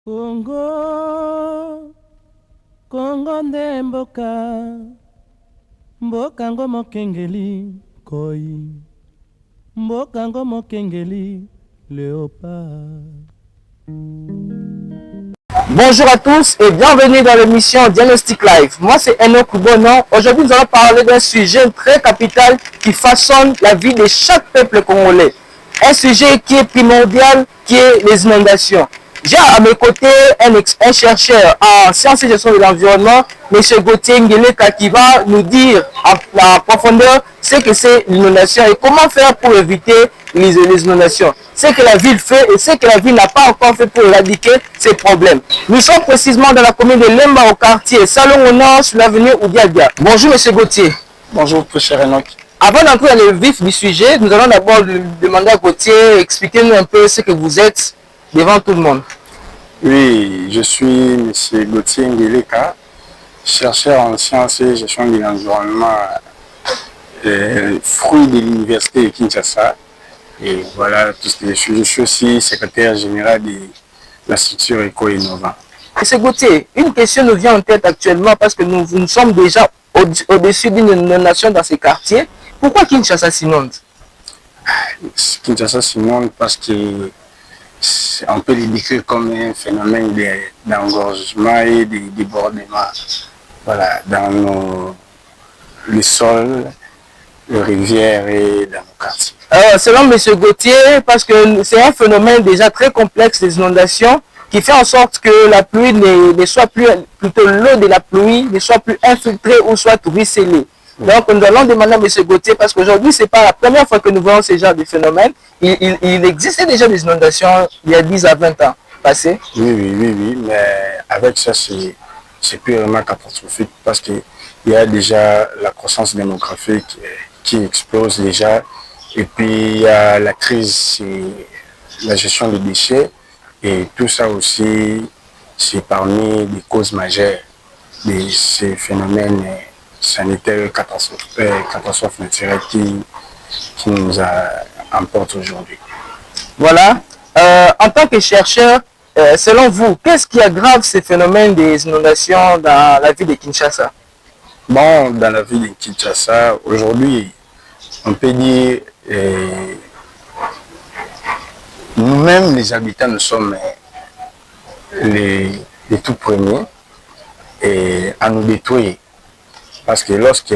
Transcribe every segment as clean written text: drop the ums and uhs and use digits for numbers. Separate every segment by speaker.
Speaker 1: Congo, Congo nde mboka, mboka ngo mokengeli koi, mboka ngo mokengeli léopard.
Speaker 2: Bonjour à tous et bienvenue dans l'émission Diagnostic Live. Moi c'est Enoch Kubono. Aujourd'hui nous allons parler d'un sujet très capital qui façonne la vie de chaque peuple congolais. Un sujet qui est primordial, qui est les inondations. J'ai à mes côtés un chercheur en sciences et gestion de l'environnement, M. Gauthier Ngeleka, qui va nous dire en profondeur ce que c'est l'inondation et comment faire pour éviter les inondations. Ce que la ville fait et ce que la ville n'a pas encore fait pour éradiquer ces problèmes. Nous sommes précisément dans la commune de Lemba au quartier Salon au Nord sur l'avenue Oudiabia. Bonjour M. Gauthier.
Speaker 3: Bonjour cher Enoch.
Speaker 2: Avant d'entrer dans le vif du sujet, nous allons d'abord demander à Gauthier, expliquez-nous un peu ce que vous êtes devant tout le monde.
Speaker 3: Oui, je suis M. Gauthier Ngeleka, chercheur en sciences et gestion de l'environnement, fruit de l'université de Kinshasa. Et voilà, tout ce que je suis aussi secrétaire général de la structure Eco-Innova.
Speaker 2: M. Gauthier, une question nous vient en tête actuellement parce que nous sommes déjà au-dessus d'une inondation dans ces quartiers. Pourquoi Kinshasa s'inonde?
Speaker 3: Kinshasa s'inonde parce que on peut le décrire comme un phénomène d'engorgement et de débordement. Voilà, dans le sol, les rivières et dans nos quartiers.
Speaker 2: Selon M. Gauthier, parce que c'est un phénomène déjà très complexe des inondations qui fait en sorte que la pluie ne soit plus, plutôt l'eau de la pluie ne soit plus infiltrée ou soit ruisselée. Donc nous allons demander à M. Gauthier, parce qu'aujourd'hui ce n'est pas la première fois que nous voyons ce genre de phénomène. Il existait déjà des inondations il y a 10 à 20 ans passés.
Speaker 3: Oui, mais avec ça c'est plus vraiment catastrophique parce qu'il y a déjà la croissance démographique qui explose déjà et puis il y a la crise, la gestion des déchets et tout ça aussi c'est parmi les causes majeures de ces phénomènes sanitaires, catastrophes naturelles qui nous emportent aujourd'hui.
Speaker 2: Voilà. En tant que chercheur, selon vous, qu'est-ce qui aggrave ces phénomènes des inondations dans la ville de Kinshasa?
Speaker 3: Bon, dans la ville de Kinshasa, aujourd'hui, on peut dire nous-mêmes, les habitants, nous sommes les tout premiers à nous détruire. Parce que lorsque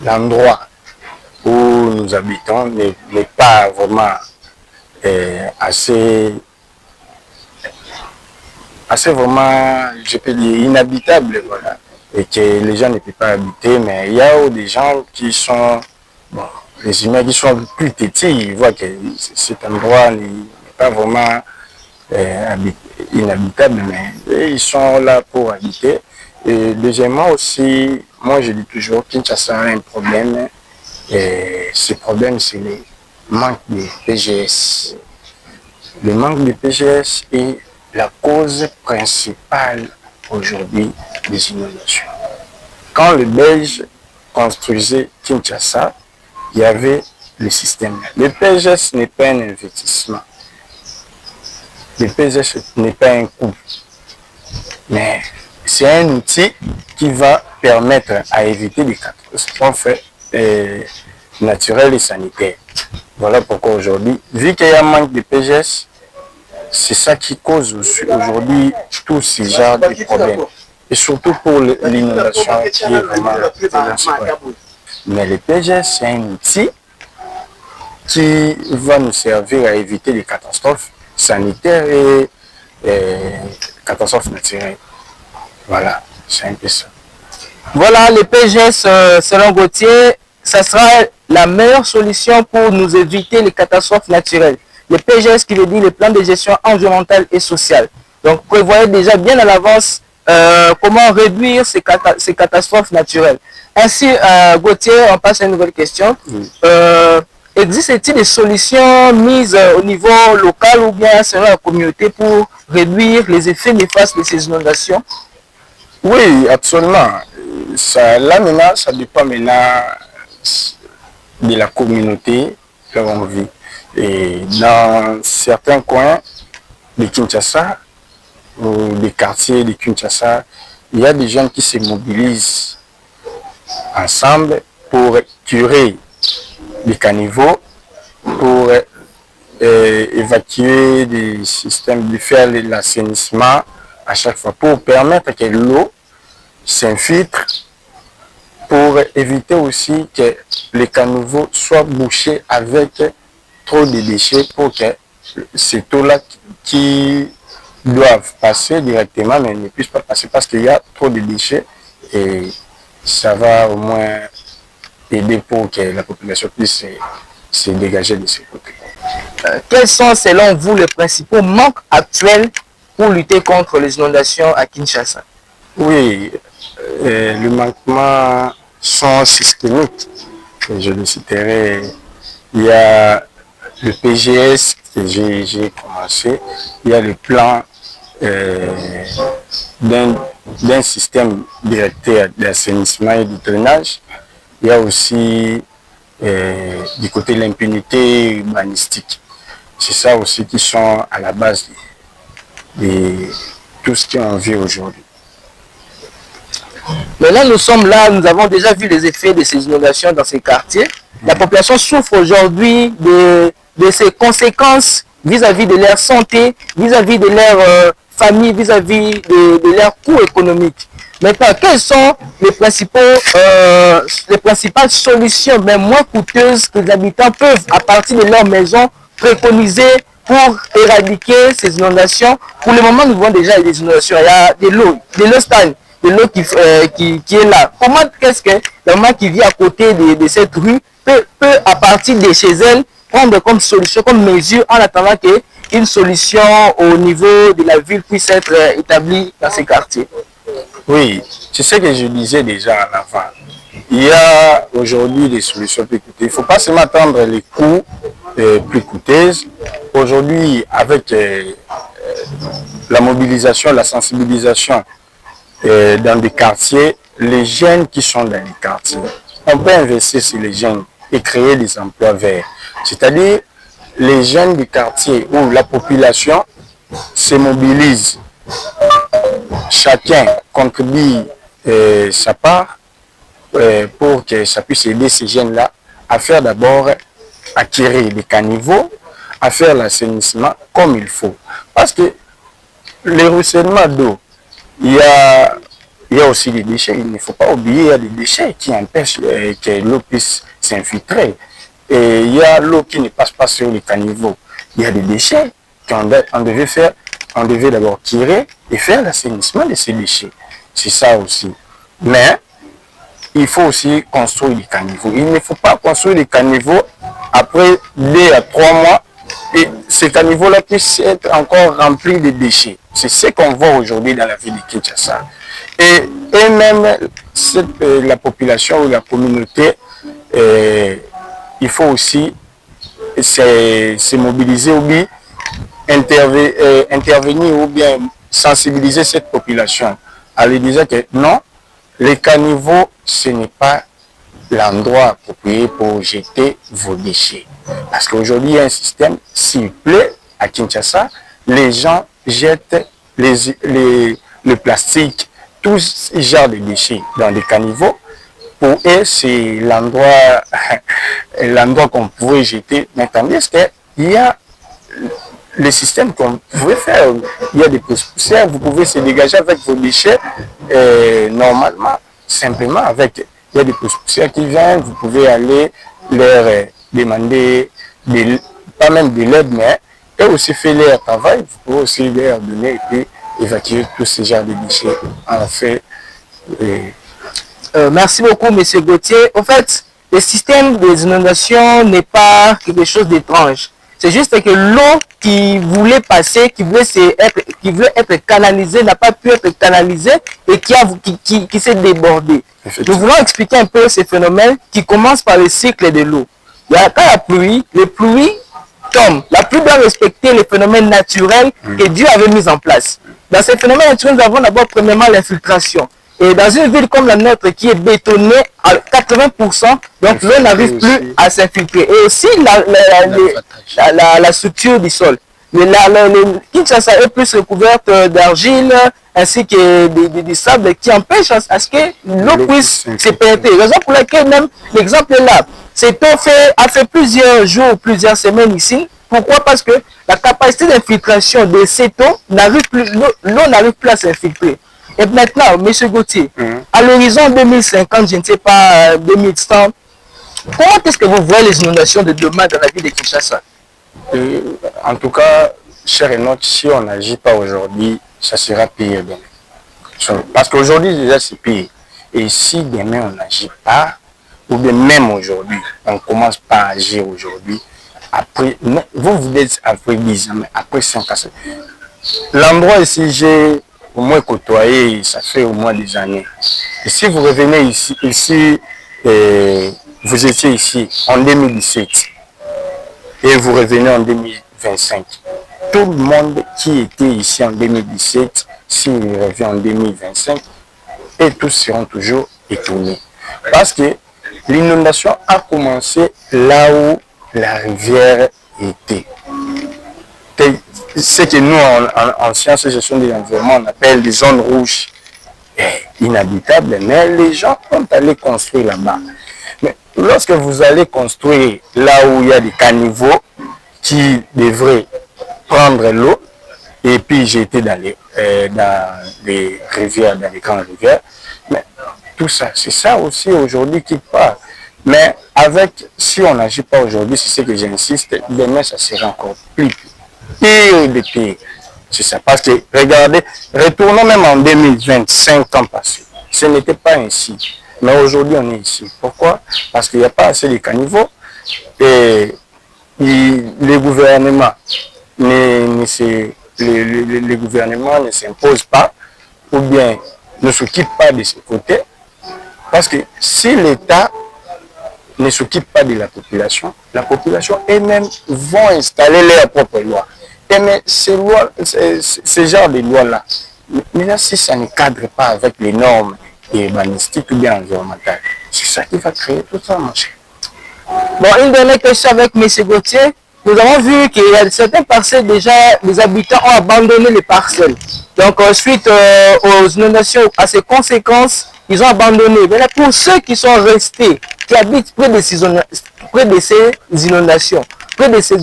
Speaker 3: l'endroit où nous habitons n'est pas vraiment assez vraiment, je peux dire, inhabitable, voilà, et que les gens ne peuvent pas habiter, mais il y a des gens qui sont, bon, les humains qui sont plus petits, ils voient que cet endroit n'est pas vraiment inhabitable, mais ils sont là pour habiter. Et deuxièmement aussi, moi je dis toujours qu'il y a un problème, et ce problème c'est le manque de PGS. Le manque de PGS est la cause principale aujourd'hui des inondations. Quand les Belges construisaient Kinshasa, il y avait le système. Le PGS n'est pas un investissement. Le PGS n'est pas un coût. Mais c'est un outil qui va permettre à éviter des catastrophes naturelles et sanitaires. Voilà pourquoi aujourd'hui, vu qu'il y a un manque de PGS, c'est ça qui cause aujourd'hui tous ces genres de problèmes. Et surtout pour l'inondation qui est vraiment principale. Mais le PGS, c'est un outil qui va nous servir à éviter les catastrophes sanitaires et catastrophes naturelles. Voilà, c'est un peu ça.
Speaker 2: Voilà, le PGS, selon Gauthier, ça sera la meilleure solution pour nous éviter les catastrophes naturelles. Le PGS qui veut dire le plan de gestion environnementale et sociale. Donc, prévoyez déjà bien à l'avance comment réduire ces catastrophes naturelles. Ainsi, Gauthier, on passe à une nouvelle question. Existe-t-il des solutions mises au niveau local ou bien selon la communauté pour réduire les effets néfastes de ces inondations?
Speaker 3: Oui, absolument. Là maintenant, ça dépend maintenant de la communauté que l'on vit. Et dans certains coins, de Kinshasa ou des quartiers de Kinshasa, il y a des jeunes qui se mobilisent ensemble pour curer les caniveaux, pour évacuer des systèmes, de faire l'assainissement à chaque fois, pour permettre que l'eau s'infiltre, pour éviter aussi que les caniveaux soient bouchés avec trop de déchets, pour que ces eaux-là qui doivent passer directement, mais ne puissent pas passer parce qu'il y a trop de déchets, et ça va au moins aider pour que la population puisse se dégager de ce côté.
Speaker 2: Quels sont selon vous les principaux manques actuels pour lutter contre les inondations à Kinshasa?
Speaker 3: Oui, les manquements sont systémiques. Je le citerai. Il y a le PGS que j'ai commencé, il y a le plan d'un système directeur d'assainissement et de drainage. Il y a aussi du côté de l'impunité urbanistique. C'est ça aussi qui sont à la base de tout ce qu'on vit aujourd'hui.
Speaker 2: Maintenant, nous sommes là, nous avons déjà vu les effets de ces inondations dans ces quartiers. La population souffre aujourd'hui de ces conséquences vis-à-vis de leur santé, vis-à-vis de leur famille, vis-à-vis de leurs coûts économiques. Maintenant, quelles sont les principales solutions, mais moins coûteuses, que les habitants peuvent, à partir de leur maison, préconiser pour éradiquer ces inondations? Pour le moment, nous voyons déjà des inondations. Il y a de l'eau stagne, de l'eau qui est là. Comment est-ce que la maman qui vit à côté de cette rue peut, à partir de chez elle, prendre comme solution, comme mesure, en attendant qu'une solution au niveau de la ville puisse être établie dans ces quartiers?
Speaker 3: Oui, c'est ce que je disais déjà en avant. Il y a aujourd'hui des solutions plus coûteuses. Il ne faut pas seulement attendre les coûts plus coûteuses. Aujourd'hui, avec la mobilisation, la sensibilisation dans des quartiers, les jeunes qui sont dans les quartiers, on peut investir sur les jeunes et créer des emplois verts. C'est-à-dire, les jeunes du quartier où la population se mobilise, chacun contribue sa part pour que ça puisse aider ces jeunes-là à faire d'abord acquérir des caniveaux, à faire l'assainissement comme il faut. Parce que le ruissellement d'eau, il y a aussi des déchets. Il ne faut pas oublier, il y a des déchets qui empêchent que l'eau puisse s'infiltrer. Et il y a l'eau qui ne passe pas sur les caniveaux. Il y a des déchets qu'on devait faire. On devait d'abord tirer et faire l'assainissement de ces déchets. C'est ça aussi. Mais il faut aussi construire des caniveaux. Il ne faut pas construire des caniveaux après 2 à 3 mois et ces caniveaux-là puissent être encore remplis de déchets. C'est ce qu'on voit aujourd'hui dans la ville de Kinshasa. Et même la population ou la communauté, il faut aussi se mobiliser ou bien intervenir ou bien sensibiliser cette population en lui disant que non, les caniveaux, ce n'est pas l'endroit approprié pour jeter vos déchets. Parce qu'aujourd'hui, il y a un système, s'il plaît, à Kinshasa, les gens jettent le plastique, tout ce genre de déchets dans les caniveaux. Pour eux, c'est l'endroit qu'on pouvait jeter. Mais tandis qu'il y a le système qu'on pouvait faire. Il y a des poussières, vous pouvez se dégager avec vos déchets normalement, simplement avec. Il y a des poussières qui viennent, vous pouvez aller leur demander, pas même de l'aide, mais eux aussi faire leur travail, vous pouvez aussi leur donner et puis évacuer tous ces genres de déchets. En fait,
Speaker 2: merci beaucoup, M. Gauthier. En fait, le système des inondations n'est pas quelque chose d'étrange. C'est juste que l'eau qui voulait passer, qui voulait être canalisée, n'a pas pu être canalisée et qui s'est débordée. Nous voulons expliquer un peu ce phénomène qui commence par le cycle de l'eau. Il y a quand la pluie, les pluies tombent. La pluie doit respecter les phénomènes naturels que Dieu avait mis en place. Dans ces phénomènes naturels, nous avons d'abord premièrement l'infiltration. Et dans une ville comme la nôtre qui est bétonnée à 80%, donc l'eau n'arrive plus à s'infiltrer. Et aussi la structure du sol. Kinshasa est plus recouverte d'argile ainsi que des sables qui empêchent à ce que l'eau puisse se pénétrer. Raison pour laquelle même l'exemple est là. Cette eau a fait plusieurs jours, plusieurs semaines ici. Pourquoi? Parce que la capacité d'infiltration de cette eau l'eau n'arrive plus à s'infiltrer. Et maintenant, M. Gauthier, à l'horizon 2050, je ne sais pas, 2100, comment est-ce que vous voyez les inondations de demain dans la ville de Kinshasa?
Speaker 3: En tout cas, cher Enoch, si on n'agit pas aujourd'hui, ça sera pire demain. Parce qu'aujourd'hui, déjà, c'est pire. Et si demain, on n'agit pas, ou bien même aujourd'hui, on commence pas à agir aujourd'hui, après, vous dites après 10 ans, mais après 5 ans, l'endroit ici, j'ai au moins côtoyé, ça fait au moins des années. Et si vous revenez ici vous étiez ici en 2017, et vous revenez en 2025. Tout le monde qui était ici en 2017, s'il revient en 2025, et tous seront toujours étonnés. Parce que l'inondation a commencé là où la rivière était. Ce que nous, en sciences et gestion de l'environnement, on appelle des zones rouges inhabitables, mais les gens ont allé construire là-bas. Mais lorsque vous allez construire là où il y a des caniveaux qui devraient prendre l'eau et puis jeter dans les rivières, dans les grandes rivières, mais tout ça, c'est ça aussi aujourd'hui qui part. Mais si on n'agit pas aujourd'hui, c'est ce que j'insiste, demain ça sera encore plus pire de pire. C'est ça. Parce que, regardez, retournons même en 2025 ans passés. Ce n'était pas ainsi. Mais aujourd'hui, on est ici. Pourquoi? Parce qu'il n'y a pas assez de caniveaux et les gouvernements ne s'imposent pas ou bien ne s'occupent pas de ce côté. Parce que si l'État ne s'occupe pas de la population elles-mêmes vont installer leurs propres lois. Et mais ces genres de lois-là, maintenant si ça ne cadre pas avec les normes urbanistiques ou bien environnementales, c'est ça qui va créer tout ça, mon cher.
Speaker 2: Bon, une dernière question avec M. Gauthier. Nous avons vu qu'il y a certaines parcelles déjà, les habitants ont abandonné les parcelles. Donc, suite aux inondations, à ces conséquences, ils ont abandonné. Mais là, pour ceux qui sont restés, qui habitent près de ces inondations, près de ces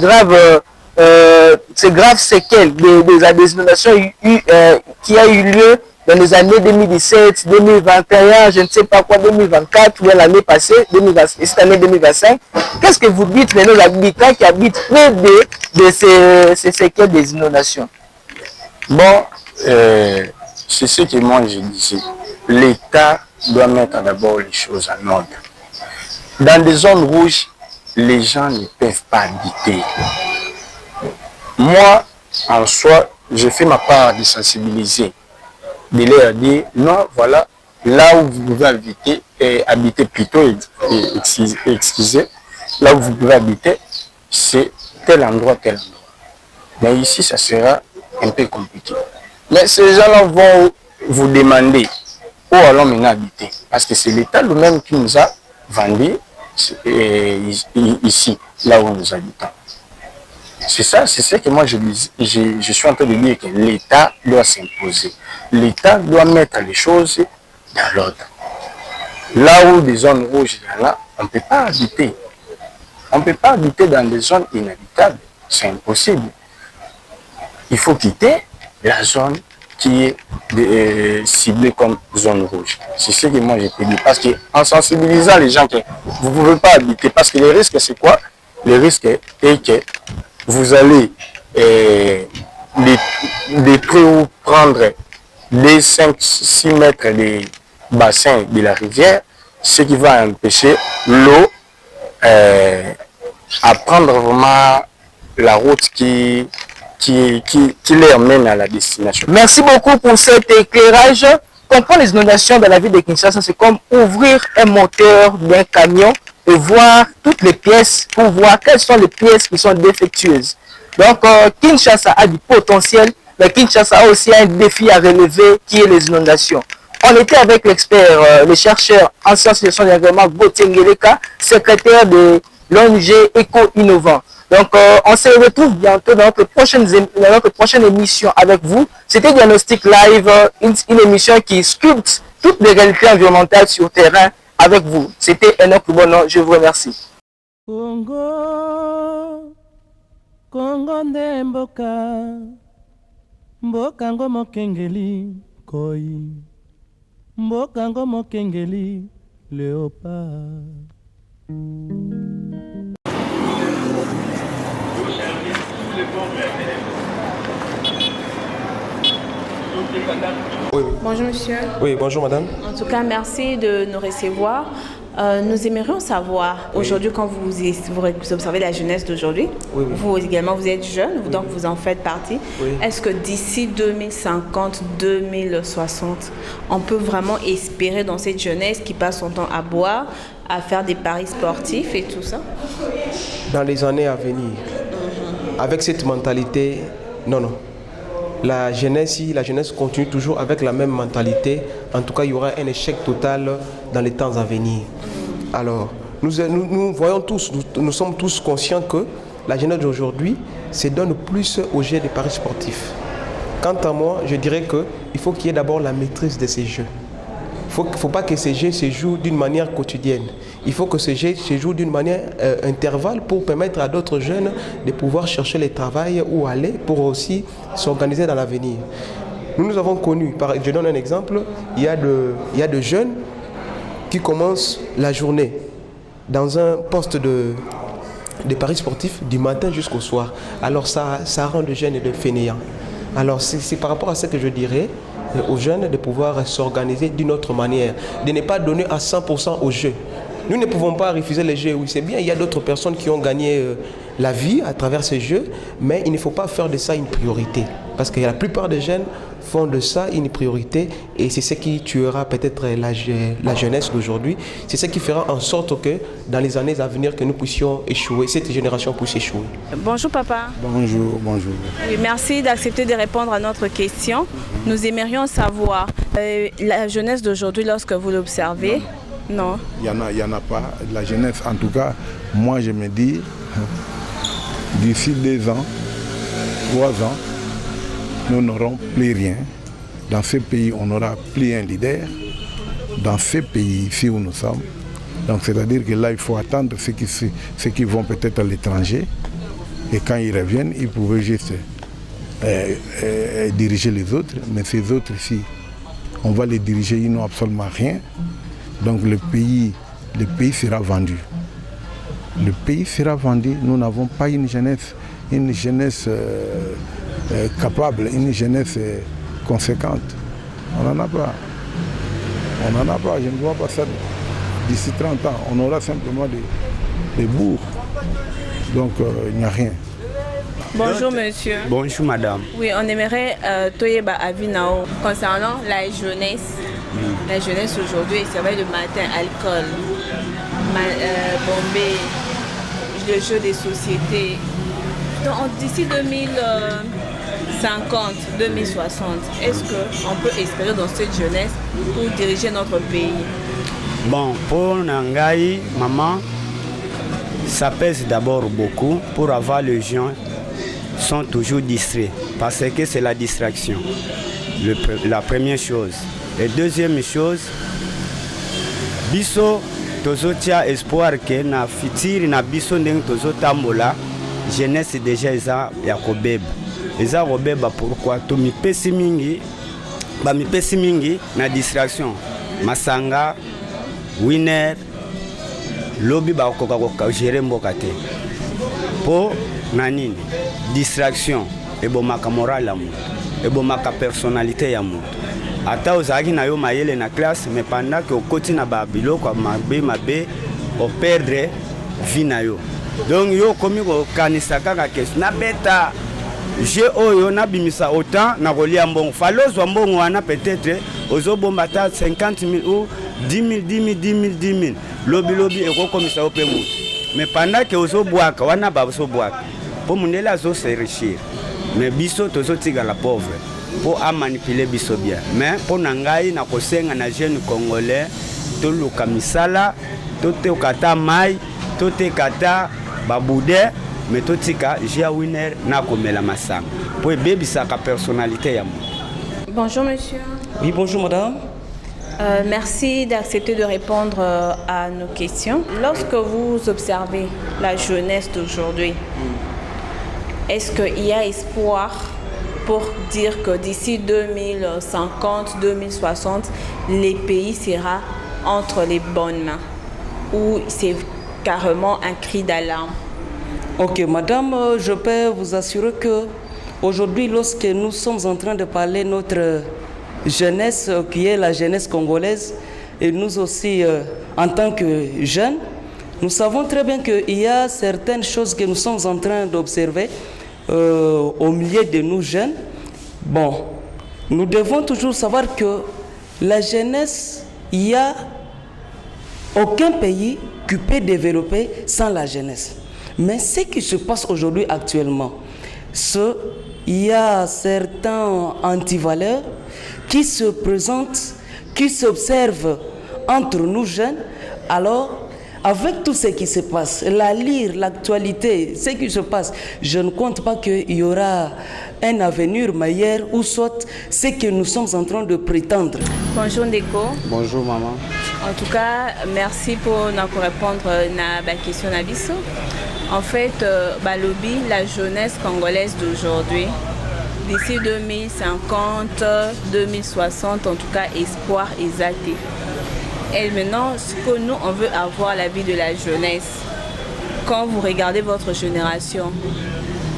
Speaker 2: graves séquelles des inondations qui a eu lieu dans les années 2017, 2021, je ne sais pas quoi, 2024, ou l'année passée, cette année 2025. Qu'est-ce que vous dites aux habitants qui habitent près de ces séquelles des inondations?
Speaker 3: Bon, c'est ce que moi je disais. L'État doit mettre d'abord les choses en ordre. Dans des zones rouges, les gens ne peuvent pas habiter. Moi, en soi, je fais ma part de sensibiliser, de leur dire, non, voilà, là où vous pouvez habiter plutôt, excusez, là où vous pouvez habiter, c'est tel endroit. Mais ici, ça sera un peu compliqué. Mais ces gens-là vont vous demander où allons maintenant habiter. Parce que c'est l'État lui-même qui nous a vendu ici, là où nous habitons. C'est ça, c'est ce que moi je suis en train de dire, que l'État doit s'imposer. L'État doit mettre les choses dans l'ordre. Là où des zones rouges, là, on ne peut pas habiter. On ne peut pas habiter dans des zones inhabitables. C'est impossible. Il faut quitter la zone qui est ciblée comme zone rouge. C'est ce que moi je peux dire. Parce qu'en sensibilisant les gens que vous ne pouvez pas habiter, parce que le risque c'est quoi? Le risque est que vous allez détruire ou prendre des 5-6 mètres des bassins de la rivière, ce qui va empêcher l'eau à prendre vraiment la route qui les emmène à la destination.
Speaker 2: Merci beaucoup pour cet éclairage. Comprendre les inondations dans la ville de Kinshasa, c'est comme ouvrir un moteur d'un camion et voir toutes les pièces pour voir quelles sont les pièces qui sont défectueuses. Donc, Kinshasa a du potentiel, mais Kinshasa a aussi un défi à relever qui est les inondations. On était avec l'expert, le chercheur en sciences et gestion de l'environnement, Gauthier Ngeleka, secrétaire de l'ONG Éco-Innovant. Donc, on se retrouve bientôt dans notre prochaine émission avec vous. C'était Diagnostic Live, une émission qui sculpte toutes les réalités environnementales sur terrain avec vous. C'était Enoch Lubono, je vous remercie.
Speaker 1: Congo, Congo nde mboka, mboka ngo mokengeli koi, mboka ngo mokengeli léopard.
Speaker 4: Oui.
Speaker 5: Bonjour monsieur.
Speaker 4: Oui, bonjour madame.
Speaker 5: En tout cas, merci de nous recevoir. Nous aimerions savoir, aujourd'hui quand vous observez la jeunesse d'aujourd'hui, vous également vous êtes jeune, donc vous en faites partie. Est-ce que d'ici 2050, 2060, on peut vraiment espérer dans cette jeunesse qui passe son temps à boire, à faire des paris sportifs et tout ça?
Speaker 4: Dans les années à venir, avec cette mentalité, non. La jeunesse continue toujours avec la même mentalité. En tout cas, il y aura un échec total dans les temps à venir. Alors, nous voyons tous, nous sommes tous conscients que la jeunesse d'aujourd'hui se donne plus au jeu des paris sportifs. Quant à moi, je dirais qu'il faut qu'il y ait d'abord la maîtrise de ces jeux. Il ne faut pas que ces jeux se jouent d'une manière quotidienne. Il faut que ces jeux se jouent d'une manière intervalle pour permettre à d'autres jeunes de pouvoir chercher le travail ou aller pour aussi s'organiser dans l'avenir. Nous avons connu, je donne un exemple, il y a de jeunes qui commencent la journée dans un poste de paris sportifs du matin jusqu'au soir. Alors ça rend de jeunes et de fainéants. Alors c'est par rapport à ça que je dirais aux jeunes de pouvoir s'organiser d'une autre manière, de ne pas donner à 100% au jeu. Nous ne pouvons pas refuser les jeux. Oui, c'est bien, il y a d'autres personnes qui ont gagné la vie à travers ces jeux, mais il ne faut pas faire de ça une priorité. Parce que la plupart des jeunes font de ça une priorité et c'est ce qui tuera peut-être la jeunesse d'aujourd'hui. C'est ce qui fera en sorte que dans les années à venir, que nous puissions échouer, cette génération puisse échouer.
Speaker 5: Bonjour papa.
Speaker 6: Bonjour.
Speaker 5: Oui, merci d'accepter de répondre à notre question. Nous aimerions savoir, la jeunesse d'aujourd'hui, lorsque vous l'observez, non.
Speaker 6: Il n'y en a pas. La jeunesse, en tout cas, moi je me dis, d'ici 2 ans, 3 ans, nous n'aurons plus rien. Dans ce pays, on n'aura plus un leader. Dans ce pays ici où nous sommes. Donc c'est-à-dire que là, il faut attendre ceux qui vont peut-être à l'étranger. Et quand ils reviennent, ils pouvaient juste diriger les autres. Mais ces autres ici, on va les diriger, ils n'ont absolument rien. Donc le pays sera vendu. Le pays sera vendu. Nous n'avons pas une jeunesse capable, une jeunesse conséquente. On n'en a pas. Je ne vois pas ça. D'ici 30 ans, on aura simplement des bourgs. Donc il n'y a rien.
Speaker 5: Bonjour monsieur.
Speaker 7: Bonjour madame.
Speaker 5: Oui, on aimerait Toyeba Avinao concernant la jeunesse. La jeunesse aujourd'hui, c'est vrai, le matin, alcool, bombé, le jeu des sociétés. Donc d'ici 2050, 2060, est-ce qu'on peut espérer dans cette jeunesse pour diriger notre pays?
Speaker 7: Bon, pour Nangaï, maman, ça pèse d'abord beaucoup. Pour avoir les gens sont toujours distraits parce que c'est la distraction, la première chose. Et deuxième chose, biso tozotia espoir que na futur na biso ndenge tozotambola jeunesse déjà eza ya kobeba. Eza kobeba pourquoi to mipesi mingi na distraction. Masanga, winner, lobby ba koka gérer mboka te. Po nanini distraction ebomaka moral ya mutu, ebomaka personnalité ya mutu. Ata ozaki na yo mayele na classe mais pendant que okoti na babiloko mabe o perdre vie na yo. Donc yo komi ko kanisa kaka kes na beta je oyo na bimisa autant na kolia mbongo falozwa mbongo wana peut-être ozobomba ta 50 000 ou 10 000 lobi ekokomisa ope mutu. Mais pendant que ozobwaka wana bazobwaka po mundele azosenrichir mais biso tozotika la pauvre pour manipuler biso bien. Mais pour nangai na kosenga na jeune congolais toluka misala tote okata mai tote kata babude mais totika jia winner na komela masanga po ebebisaka personnalité ya moto.
Speaker 5: Bonjour monsieur.
Speaker 8: Oui, bonjour madame.
Speaker 5: Merci d'accepter de répondre à nos questions. Lorsque vous observez la jeunesse d'aujourd'hui, est-ce qu'il y a espoir pour dire que d'ici 2050, 2060, les pays sera entre les bonnes mains? Ou c'est carrément un cri d'alarme?
Speaker 8: Ok, madame, je peux vous assurer que aujourd'hui, lorsque nous sommes en train de parler de notre jeunesse, qui est la jeunesse congolaise, et nous aussi, en tant que jeunes, nous savons très bien qu'il y a certaines choses que nous sommes en train d'observer au milieu de nous jeunes. Bon, nous devons toujours savoir que la jeunesse, il y a aucun pays qui peut développer sans la jeunesse. Mais ce qui se passe aujourd'hui actuellement, il y a certains antivaleurs qui se présentent, qui s'observent entre nous jeunes. Alors, avec tout ce qui se passe, l'actualité, ce qui se passe, je ne compte pas qu'il y aura un avenir meilleur ou soit ce que nous sommes en train de prétendre.
Speaker 5: Bonjour Ndeko.
Speaker 7: Bonjour maman.
Speaker 5: En tout cas, merci pour nous répondre à la question Nabiso. En fait, Balobi, la jeunesse congolaise d'aujourd'hui, d'ici 2050, 2060, en tout cas, espoir exacté. Et maintenant, ce que nous, on veut avoir la vie de la jeunesse. Quand vous regardez votre génération,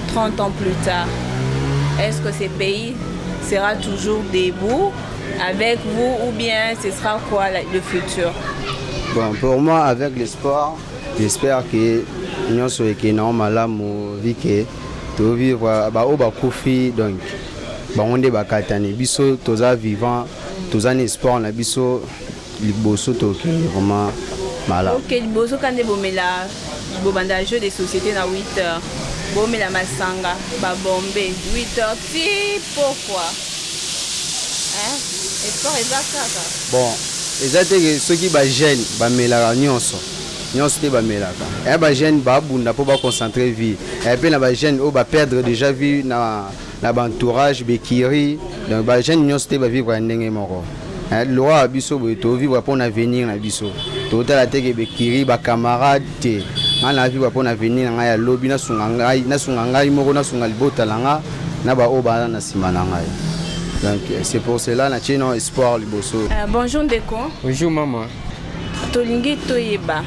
Speaker 5: 30 ans plus tard, est-ce que ces pays sera toujours debout avec vous ou bien ce sera quoi le futur?
Speaker 7: Bon, pour moi, avec l'espoir, j'espère que nous sommes malamu vike to vivre ba kufi donc ba onde ba katani biso toza vivant toza espoir na biso liboso to vraiment malade.
Speaker 5: OK, liboso quand de bomela bobanda jeu de société na 8h. Bomela masanga ba bombe 8h ti pourquoi? Hein? Espoir ezaka.
Speaker 7: Bon, ezate ceux qui ba jeune ba mela nyonso. Nyonso te ba melaka. Et ba jeune ba bunda po ba concentrer vie. Et puis na ba jeune o ba perdre déjà vie na entourage bekiri. Donc ba jeune nyonso te ba vivre ndenge moko. Loi biso bo to vivre pour l'avenir na biso. To tala te ke bekiri ba camarade te. Na vivre pour l'avenir nga ya lobi na sunga ngai moko na sunga libota langa na ba o ba na simana ngai. Donc c'est pour cela na tino espoir liboso.
Speaker 5: Bonjour Ndeko.
Speaker 3: Bonjour maman.
Speaker 5: Tolingi toyeba.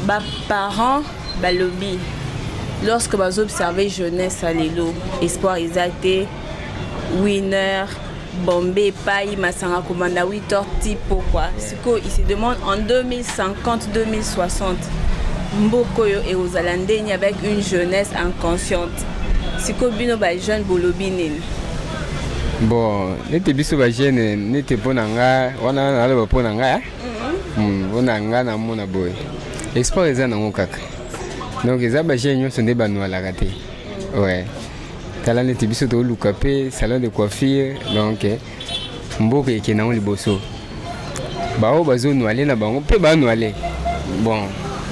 Speaker 5: Ba parents balobi lorsque vous observez jeunesse à l'élo espoir exacté winner bombé paille masanga commanda 8h type pourquoi ce qu'ils se demandent en 2050 2060 mbokoyo et aux alandeni avec une jeunesse inconsciente ce que bino ba jeune bolobi nini.
Speaker 3: Bon nete biso ba jeune nete ponanga wana na le ponanga bonanga na mona boy espoir eza nango kaka donc eza ba jeune nyonso nde banwalaka te ouais tala neti biso toluka mpe salon de coiffure donc mboka eke nango liboso bao bazonwale na bango mpe banwale bon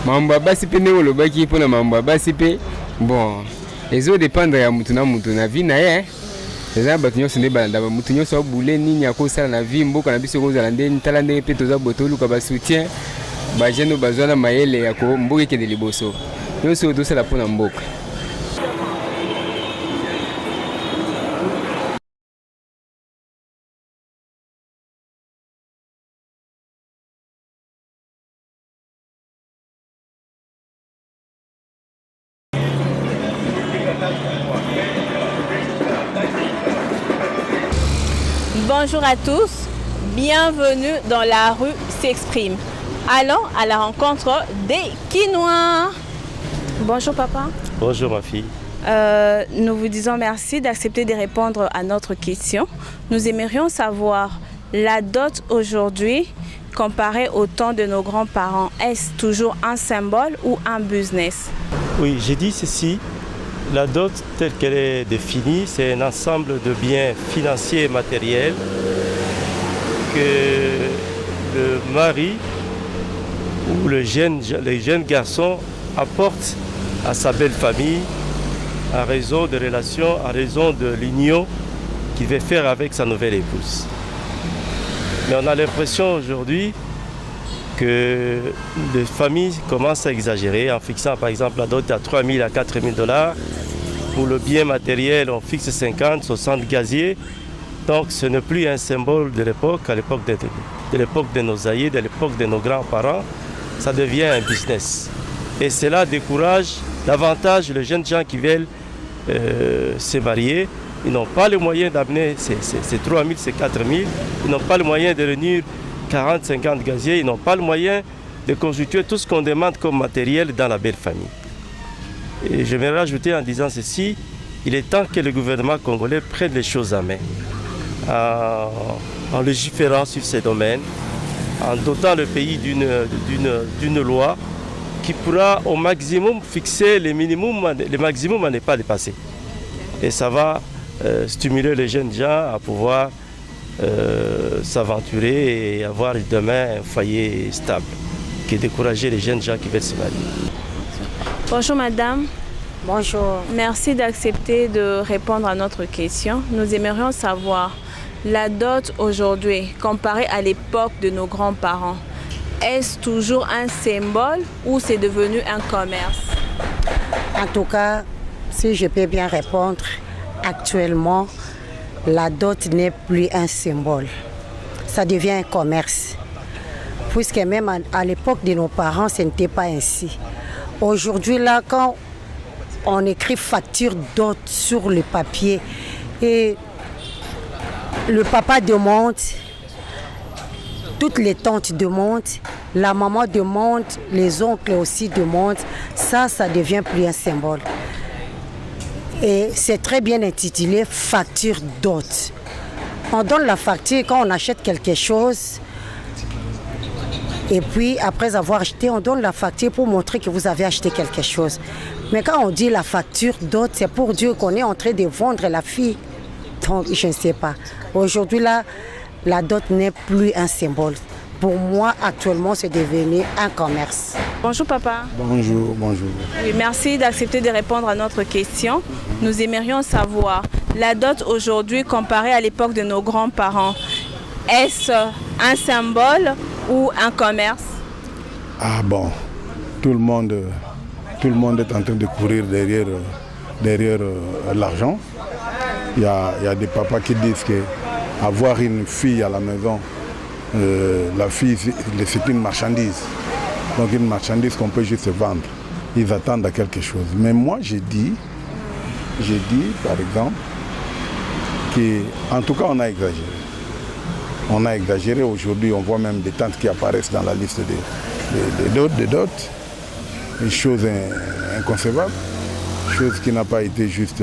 Speaker 3: mambo ya basi mpe ndenge olobaki mpona mambo ya basi mpe bon ezodépendre ya mutu na mutu na vie na ye eza bato nyonso nde balanda bamutu nyonso abule nini akosala na vie mboka na biso ekozala ndeni tala ndenge mpe toza boto oluka basoutien bajene bazwa na mayele ya mboka ekende liboso nyonso oyo tosala mpona mboka.
Speaker 5: Bonjour à tous, bienvenue dans La Rue s'exprime. Allons à la rencontre des Quinois. Bonjour papa.
Speaker 9: Bonjour ma fille.
Speaker 5: Nous vous disons merci d'accepter de répondre à notre question. Nous aimerions savoir la dot aujourd'hui comparée au temps de nos grands-parents. Est-ce toujours un symbole ou un business?
Speaker 9: Oui, j'ai dit ceci. La dot telle qu'elle est définie, c'est un ensemble de biens financiers et matériels que le mari ou les jeunes garçons apportent à sa belle famille, en raison de relations, en raison de l'union qu'il veut faire avec sa nouvelle épouse. Mais on a l'impression aujourd'hui que les familles commencent à exagérer en fixant par exemple la dot à 3 000 à 4 000 $. Pour le bien matériel, on fixe 50, 60 gaziers. Donc ce n'est plus un symbole de l'époque, à l'époque de nos aïeux, de l'époque de nos grands-parents. Ça devient un business. Et cela décourage davantage les jeunes gens qui veulent se marier. Ils n'ont pas les moyens d'amener ces 3 000, ces 4 000. Ils n'ont pas le moyen de réunir 40, 50 gaziers. Ils n'ont pas le moyen de constituer tout ce qu'on demande comme matériel dans la belle famille. Et je vais rajouter en disant ceci, il est temps que le gouvernement congolais prenne les choses en main, en légiférant sur ces domaines, en dotant le pays d'une loi qui pourra au maximum fixer les maximums à ne pas dépasser. Et ça va stimuler les jeunes gens à pouvoir s'aventurer et avoir demain un foyer stable, qui est décourager les jeunes gens qui veulent se marier.
Speaker 5: Bonjour madame.
Speaker 10: Bonjour.
Speaker 5: Merci d'accepter de répondre à notre question. Nous aimerions savoir, la dot aujourd'hui, comparée à l'époque de nos grands-parents, est-ce toujours un symbole ou c'est devenu un commerce?
Speaker 10: En tout cas, si je peux bien répondre, actuellement, la dot n'est plus un symbole. Ça devient un commerce. Puisque même à l'époque de nos parents, ce n'était pas ainsi. Aujourd'hui, là, quand on écrit facture dot sur le papier et le papa demande, toutes les tantes demandent, la maman demande, les oncles aussi demandent, ça devient plus un symbole. Et c'est très bien intitulé facture dot. On donne la facture quand on achète quelque chose. Et puis, après avoir acheté, on donne la facture pour montrer que vous avez acheté quelque chose. Mais quand on dit la facture dot, c'est pour dire qu'on est en train de vendre la fille. Donc, je ne sais pas. Aujourd'hui, là, la dot n'est plus un symbole. Pour moi, actuellement, c'est devenu un commerce.
Speaker 5: Bonjour, papa.
Speaker 6: Bonjour, bonjour.
Speaker 5: Oui, merci d'accepter de répondre à notre question. Nous aimerions savoir, la dot aujourd'hui, comparée à l'époque de nos grands-parents, est-ce un symbole ou un commerce?
Speaker 6: Ah bon, tout le monde est en train de courir derrière l'argent. Il y a des papas qui disent qu'avoir une fille à la maison, la fille c'est une marchandise. Donc une marchandise qu'on peut juste vendre. Ils attendent à quelque chose. Mais moi j'ai dit par exemple qu'en tout cas on a exagéré. On a exagéré. Aujourd'hui, on voit même des tantes qui apparaissent dans la liste des dots. Une chose inconcevable, chose qui n'a pas été juste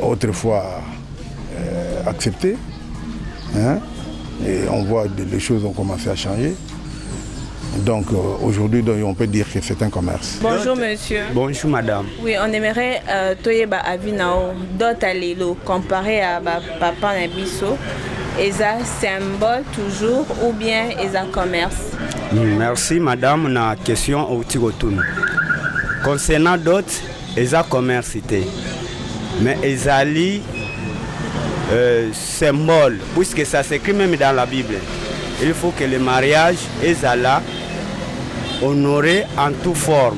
Speaker 6: autrefois acceptée. Hein? Et on voit que les choses ont commencé à changer. Donc aujourd'hui, on peut dire que c'est un commerce.
Speaker 5: Bonjour monsieur.
Speaker 7: Bonjour madame.
Speaker 5: Oui, on aimerait toyeba avinao dot alelo comparé à papa Nabiso. Est-ce un symbole toujours ou bien est un commerce?
Speaker 7: Merci madame na question au Tigotun. Concernant dot, est un commerce. Mais ezali symbole, puisque ça s'écrit même dans la Bible. Il faut que le mariage ezala honoré en toute forme.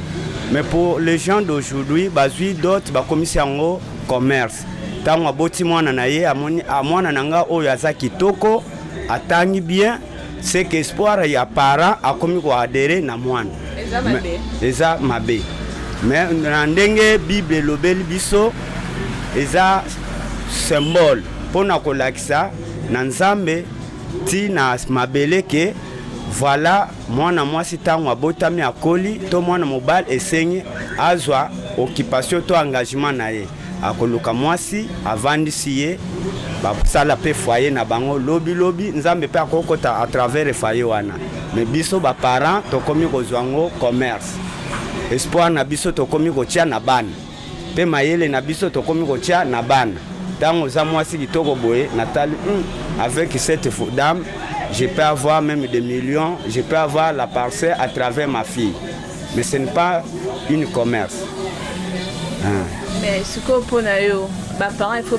Speaker 7: Mais pour les gens d'aujourd'hui, bazui dot ba commission commerce. Tango aboti mwana na ye amwana nanga oyo aza kitoko atangi bien, c'est que espoir ya para akomi ko adhérer na mwana. Eza mabe. Mais na ndenge Bible lobeli biso eza symbole pona kolakisa na Nzambe ti na mabele ke voilà mwana mwasi tango abotami akoli to mwana mobile esengi azwa occupation to engagement na ye. Akoluka mwasi avandisi ye basala pe foyer na bango lobi Nzambe pe akokota à travers foyer wana. Mais biso ba parents tokomi kozwango commerce. Espoir na biso tokomi kotia na bana. Pe mayele na biso tokomi kotia na bana. Tango za mwasi kitoko boye Nathalie avec cette dame, je peux avoir même des millions, je peux avoir la parcelle à travers ma fille. mais ce n'est pas une commerce.
Speaker 5: Mais ce que pour nous, parents, il faut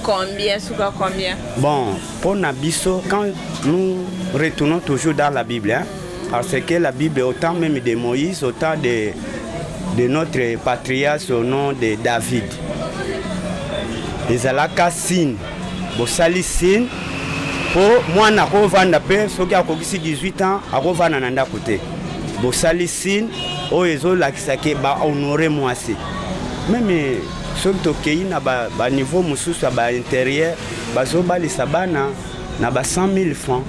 Speaker 5: combien, combien?
Speaker 7: Bon, pour Nabiso, quand nous retournons toujours dans la Bible, hein, parce que la Bible, autant même de Moïse, autant de notre patriarche au nom de David. Les alaka sin, bosali sin, pour moi, na ko vanda pe, so ki akokisi 18 ans, ako vanda nanda côté. Bosali sin, o ezo lakisake ba honorer moi si. Même ceux qui na ba niveau mususu ba intérieur, bazo bali sabana na ba 100 000 francs.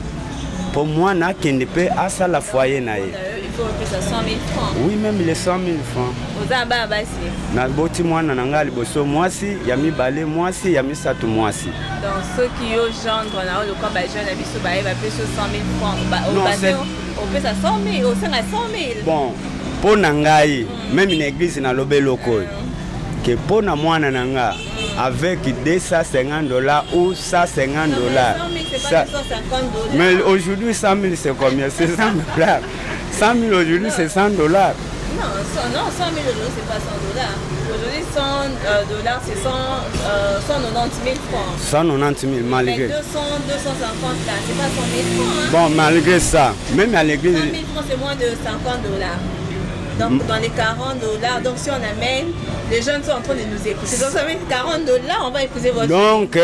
Speaker 7: Pour moi, na kende pe asa la foyer na ye.
Speaker 5: Il faut que ça 100 000 francs.
Speaker 7: Oui, même les 100 000 francs.
Speaker 5: Aux abats bassi.
Speaker 7: Na boti mwana nanga liboso mwasi, yami bale mwasi, yami satu mwasi.
Speaker 5: Donc ceux qui ont gendre na le quoi ba jeune abiso ba va payer 100 000 francs. On peut ça 100 000, au sein à 100 000.
Speaker 7: Bon, pour nangai, même une église na lobe loko. Que pour na mwana nanga avec $250 ou $150.
Speaker 5: C'est pas $250.
Speaker 7: Mais aujourd'hui 100 000 c'est combien? C'est $100. 100 000 aujourd'hui c'est $100.
Speaker 5: Non, 100 000 c'est pas $100. Aujourd'hui 100 dollars c'est 190 000 francs.
Speaker 7: 190 000 malgré.
Speaker 5: Mais 200, 250 là, c'est pas 100 000 francs. Hein?
Speaker 7: Bon, malgré ça, même à l'église.
Speaker 5: 100 000 francs c'est moins de $50. Donc dans les $40, donc si on amène, les jeunes sont en train de nous écouter. Donc ça met $40, on va épouser votre
Speaker 7: donc,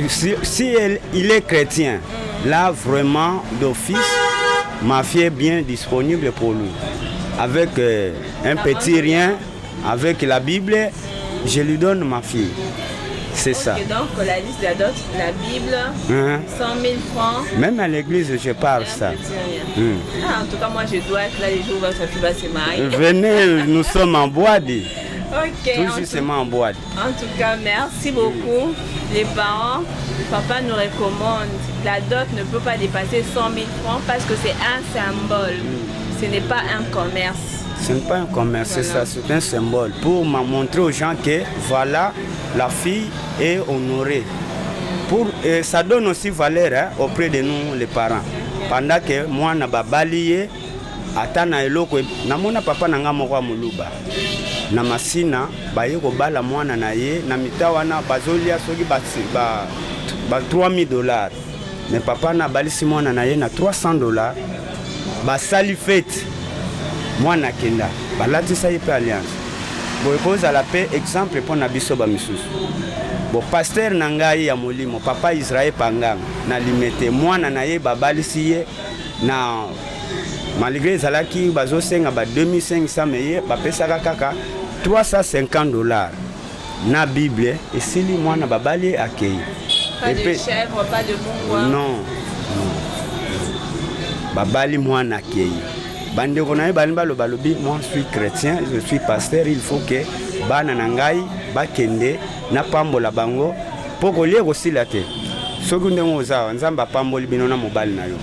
Speaker 7: si il est chrétien, là vraiment d'office, ma fille est bien disponible pour lui. Avec un petit rien, avec la Bible, je lui donne ma fille. C'est ça.
Speaker 5: Donc la liste de la dot, la Bible, 100 000 francs.
Speaker 7: Même à l'église, je parle ça.
Speaker 5: En tout cas, moi je dois être là les jours où sa fille va se marier.
Speaker 7: Venez, nous sommes en boîte.
Speaker 5: Ok.
Speaker 7: Tout justement en boîte.
Speaker 5: En tout cas, merci beaucoup. Les parents, papa nous recommande, la dot ne peut pas dépasser 100 000 francs parce que c'est un symbole. Ce n'est pas un commerce.
Speaker 7: Ce n'est pas un commerce, c'est ça, c'est un symbole pour montrer aux gens que voilà, la fille est honorée. Ça donne aussi valeur auprès de nous les parents. Pendant que moi, je suis balaye, atana eloko, namona papa nanga moko muluba. Na masina, baye ko bala mwana na ye, na mitawana bazolia soki ba $3,000. Mais papa na balisi mwana na ye na $300. Ba sali fête. Mwana kenda, balatisa ye pe alliance. Bo ekoza la paix exemple pour na biso ba misusu. Bo pasteur na ngai ya molimo, papa Israël Panganga, na limete mwana na ye babalisi ye na malgré zalaki bazo senga ba 2500 meye ba pesaka kaka $350 na Bible et sili mwana babali akei.
Speaker 5: Pas de chèvre, pas de bongwa.
Speaker 7: Non. Babali mwana akei. Bande konaye balimba lo balobi, moi je suis chrétien, je suis pasteur, il faut que bana nangai bakende na pambola bango poko lie kosila te. Soki ndengo za nzamba pamboli bino na mobali na yo.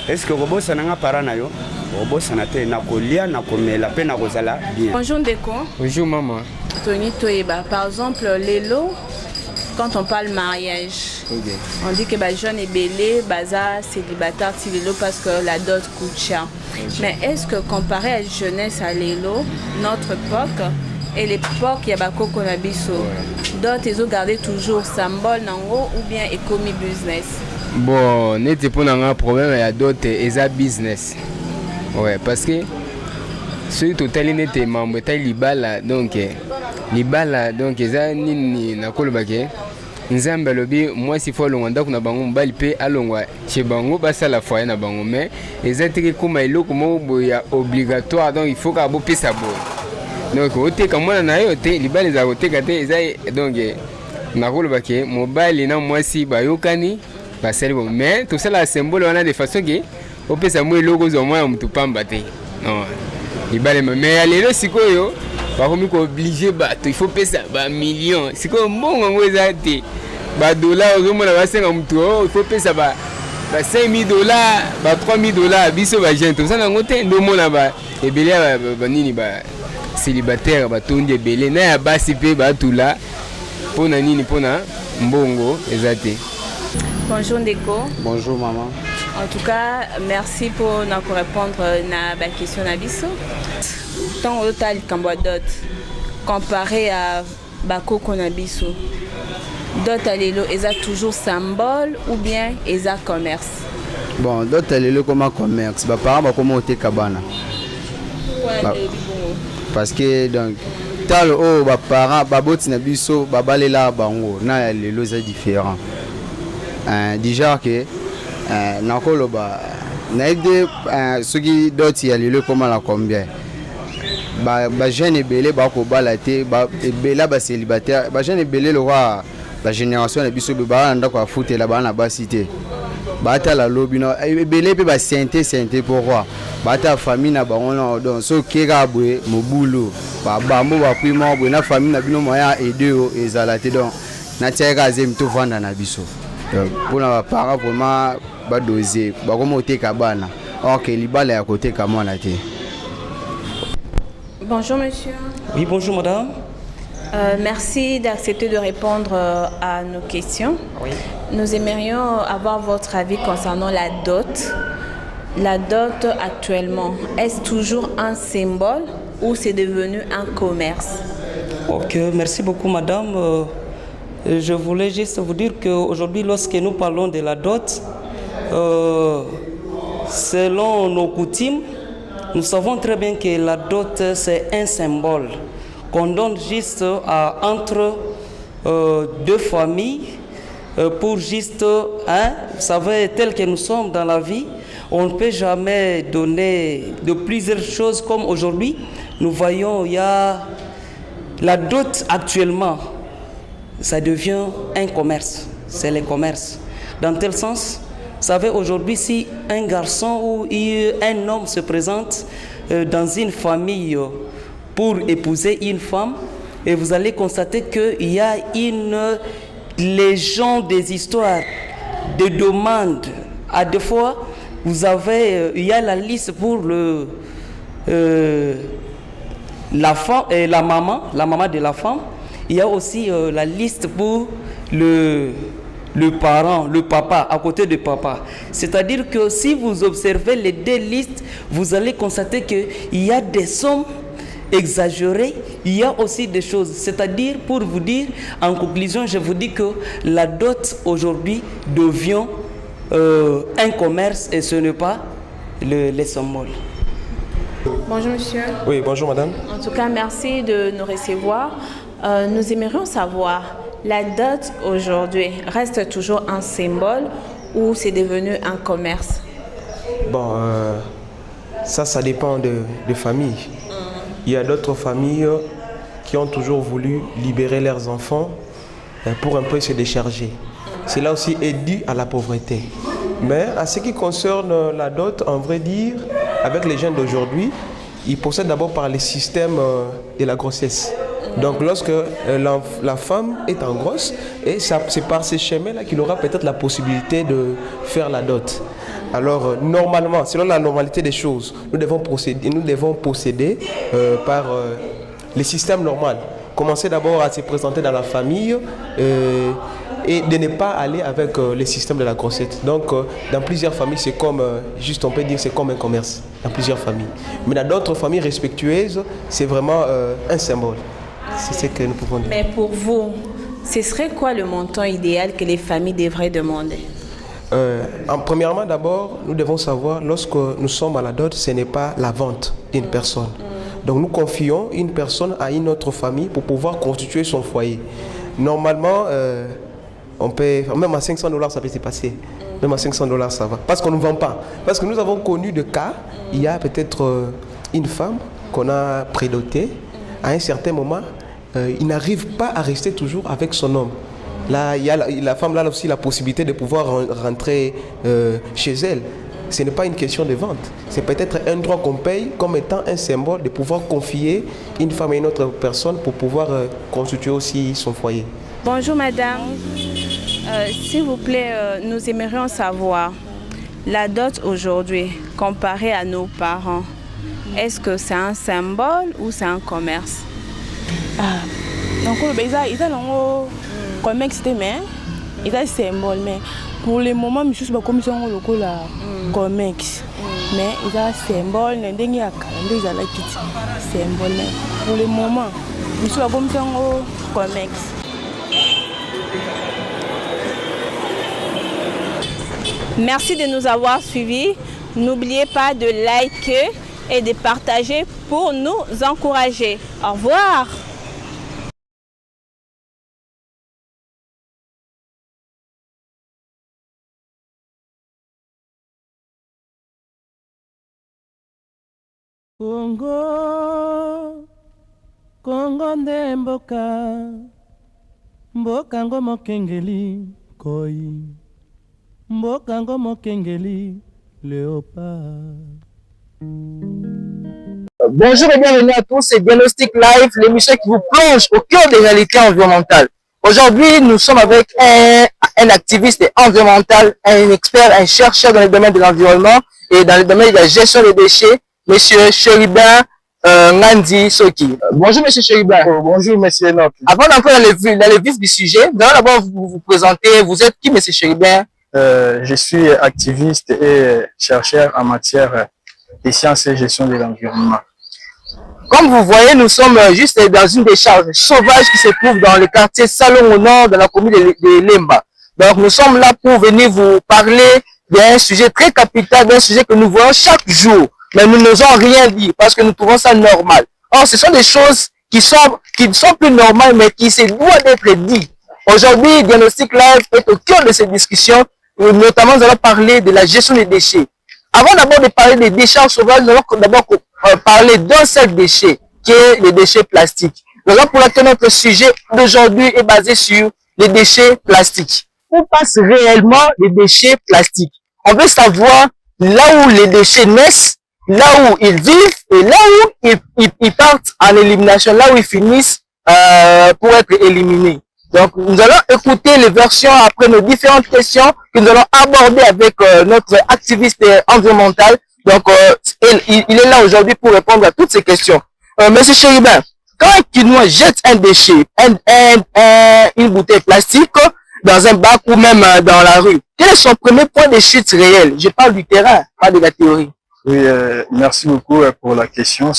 Speaker 7: Est-ce que kobosa nanga para na yo? Kobosa na te na kolia na komela pe na kozala bien.
Speaker 5: Bonjour Ndeko.
Speaker 2: Bonjour maman.
Speaker 5: Tony Toyeba, par exemple Lelo, quand on parle mariage, on dit que les jeunes et belé, baza célibataire Lelo parce que la dot coûte cher. Mais est-ce que comparé à la jeunesse à Lelo, notre époque et l'époque il y a Bakoko Nabiso, dot ils ont gardé toujours symbole nango ou bien économie business?
Speaker 2: Bon, n'était pas un problème, il y a d'autres et ça business. Ouais, parce que ceux total n'était membre taille libala donc ça ni na kolobake nzamba lobi moi si faut longa kuna bango mbali pe alongwa chez bango basa la foyer na bango mais ezatiki kuma iloko mo ya obligatoire donc il faut ka bo pesa bo donc ote kamona na yo te libala za ote kate ezai donc na kolobake mobile na moi si bayokani basali bon mais tout ça la symbole on a de façon que au pesa mo iloko zo moi mtu pamba te non libala mais lelo sikoyo bakomi ko obligé bato il faut payer ba millions c'est comme mbongo ngo ezate ba dollars ozomona basenga mutu il faut payer ba $5,000 ba $3,000 biso ba gente ça nango te ndomona ba ebele ba nini ba célibataire ba tondi ebele na ya basi pe ba tula pona nini pona mbongo ezate.
Speaker 5: Bonjour Ndeko.
Speaker 7: Bonjour maman.
Speaker 5: En tout cas, merci pour nous répondre à la question d'Abisso. tant au total Cambodot comparé à Bako Konabiso. D'autres lelo est toujours symbole ou bien est commerce?
Speaker 7: Bon, d'autres lelo comme commerce. Bah par exemple comment au Tekabana. Parce que donc tal oh bah parents baboti na biso babalela bango na lelo c'est différent. Déjà que nakolo ba na aide ceux qui d'autres y a lelo comment la combien. Ba jeune belé ba ko balate ba bela ba célibataire ba jeune belé le roi la génération na biso ba anda ko foutre là ba na ba cité. Bata la lobino belé pe ba santé pourquoi bata famille na bango donc so kera bwe mobulo ba bambo ba primo bwe na famille na bino moya aider ezalate donc na tiaka zem to vanda na biso donc pour na parents vraiment ba doser ba comme oteka bana OK libala ya côté comment na té.
Speaker 5: Bonjour monsieur.
Speaker 8: Oui, bonjour madame.
Speaker 5: Merci d'accepter de répondre à nos questions.
Speaker 8: Oui.
Speaker 5: Nous aimerions avoir votre avis concernant la dot. La dot actuellement, est-ce toujours un symbole ou c'est devenu un commerce?
Speaker 8: Ok, merci beaucoup madame. Je voulais juste vous dire qu'aujourd'hui, lorsque nous parlons de la dot, selon nos coutumes, nous savons très bien que la dot c'est un symbole qu'on donne juste entre deux familles pour juste, vous savez, tel que nous sommes dans la vie, on ne peut jamais donner de plusieurs choses comme aujourd'hui. Nous voyons, il y a la dot actuellement, ça devient un commerce, c'est le commerce. Dans tel sens, vous savez, aujourd'hui, si un garçon ou un homme se présente dans une famille pour épouser une femme, et vous allez constater qu'il y a une légende des histoires, de demandes. À deux fois, vous avez, il y a la liste pour la femme et la maman de la femme. Il y a aussi la liste pour le parent, le papa, à côté de papa. C'est-à-dire que si vous observez les deux listes, vous allez constater qu'il y a des sommes exagérées, il y a aussi des choses. C'est-à-dire, pour vous dire, en conclusion, je vous dis que la dot aujourd'hui devient un commerce et ce n'est pas les symboles.
Speaker 5: Bonjour monsieur.
Speaker 4: Oui, bonjour madame.
Speaker 5: En tout cas, merci de nous recevoir. Nous aimerions savoir, la dot aujourd'hui reste toujours un symbole ou c'est devenu un commerce?
Speaker 4: Bon, ça dépend de familles. Il y a d'autres familles qui ont toujours voulu libérer leurs enfants pour un peu se décharger. Cela aussi est dû à la pauvreté. Mais à ce qui concerne la dot, en vrai dire, avec les jeunes d'aujourd'hui, ils procèdent d'abord par les systèmes de la grossesse. Donc lorsque la femme est en grosse, et c'est par ces chemins-là qu'il aura peut-être la possibilité de faire la dot. Alors normalement, selon la normalité des choses, nous devons procéder par les systèmes normaux. Commencer d'abord à se présenter dans la famille et de ne pas aller avec les systèmes de la grossette. Donc dans plusieurs familles, c'est comme, juste on peut dire, c'est comme un commerce, dans plusieurs familles. Mais dans d'autres familles respectueuses, c'est vraiment un symbole. C'est ce que nous pouvons dire.
Speaker 5: Mais pour vous, ce serait quoi le montant idéal que les familles devraient demander?
Speaker 4: Premièrement, d'abord, nous devons savoir, lorsque nous sommes à la dot, ce n'est pas la vente d'une personne. Donc nous confions une personne à une autre famille pour pouvoir constituer son foyer. Normalement, on peut, même à $500, ça peut se passer. Même à $500, ça va. Parce qu'on ne vend pas. Parce que nous avons connu des cas, il y a peut-être une femme qu'on a prédotée. À un certain moment, il n'arrive pas à rester toujours avec son homme. Là, il y a la femme là aussi la possibilité de pouvoir rentrer chez elle. Ce n'est pas une question de vente. C'est peut-être un droit qu'on paye comme étant un symbole de pouvoir confier une femme à une autre personne pour pouvoir constituer aussi son foyer.
Speaker 5: Bonjour madame. S'il vous plaît, nous aimerions savoir la dot aujourd'hui comparée à nos parents. Est-ce que c'est un symbole ou c'est un commerce?
Speaker 11: Donc, il y a un commerce, mais il y a un symbole. Mais pour le moment, je suis comme un commerce. mais ils ont un symbole, symbole. Pour le moment, nous sommes comme ça au COMEX.
Speaker 5: Merci de nous avoir suivis. N'oubliez pas de liker et de partager pour nous encourager. Au revoir.
Speaker 1: Congo, Congo nde mboka, mboka ngo mokengeli koi, mboka ngo mokengeli léopard.
Speaker 2: Bonjour et bienvenue à tous, c'est Diagnostic Live, l'émission qui vous plonge au cœur des réalités environnementales. Aujourd'hui, nous sommes avec un activiste environnemental, un expert, un chercheur dans le domaine de l'environnement et dans le domaine de la gestion des déchets, Monsieur Chérubin Ngandi Soki. Bonjour Monsieur Chérubin.
Speaker 3: Oh, bonjour Monsieur Enoch.
Speaker 2: Avant d'entrer dans le vif du sujet, d'abord vous présenter, vous êtes qui Monsieur Chérubin?
Speaker 3: Je suis activiste et chercheur en matière de sciences et gestion de l'environnement.
Speaker 2: Comme vous voyez, nous sommes juste dans une décharge sauvage qui se trouve dans le quartier Salon au nord de la commune de Lemba. Donc nous sommes là pour venir vous parler d'un sujet très capital, d'un sujet que nous voyons chaque jour. Mais nous n'osons rien dire parce que nous trouvons ça normal. Or, ce sont des choses qui ne sont plus normales, mais qui se doivent d'être dites. Aujourd'hui, Diagnostic Live est au cœur de ces discussions. Notamment, nous allons parler de la gestion des déchets. Avant d'abord de parler des décharges sauvages, nous allons d'abord parler d'un seul déchet, qui est les déchets plastiques. Raison pour laquelle notre sujet d'aujourd'hui est basé sur les déchets plastiques. Où passent réellement les déchets plastiques? On veut savoir là où les déchets naissent, là où ils vivent et là où ils partent en élimination, là où ils finissent pour être éliminés. Donc, nous allons écouter les versions après nos différentes questions que nous allons aborder avec notre activiste environnemental. Donc, il est là aujourd'hui pour répondre à toutes ces questions. Monsieur Chérubin, quand un Kinois jette un déchet, une bouteille plastique dans un bac ou même dans la rue, quel est son premier point de chute réel? Je parle du terrain, pas de la théorie.
Speaker 3: Oui, merci beaucoup pour la question.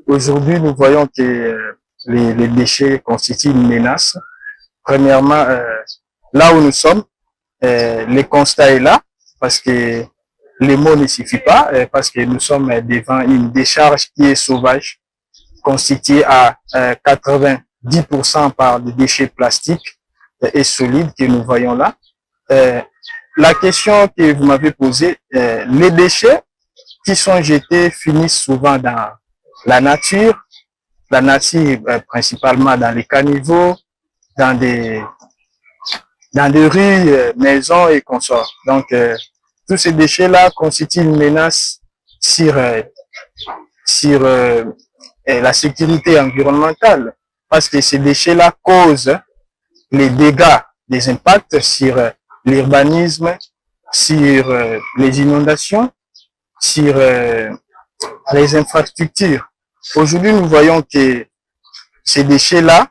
Speaker 3: Aujourd'hui, nous voyons que les déchets constituent une menace. Premièrement, là où nous sommes, le constat est là, parce que les mots ne suffisent pas, parce que nous sommes devant une décharge qui est sauvage, constituée à 90% par des déchets plastiques et solides que nous voyons là. La question que vous m'avez posée, les déchets qui sont jetés finissent souvent dans la nature principalement dans les caniveaux, dans des rues, maisons et consorts. Donc, tous ces déchets-là constituent une menace sur la sécurité environnementale, parce que ces déchets-là causent les dégâts, des impacts sur l'urbanisme, sur les inondations, sur les infrastructures. Aujourd'hui, nous voyons que ces déchets-là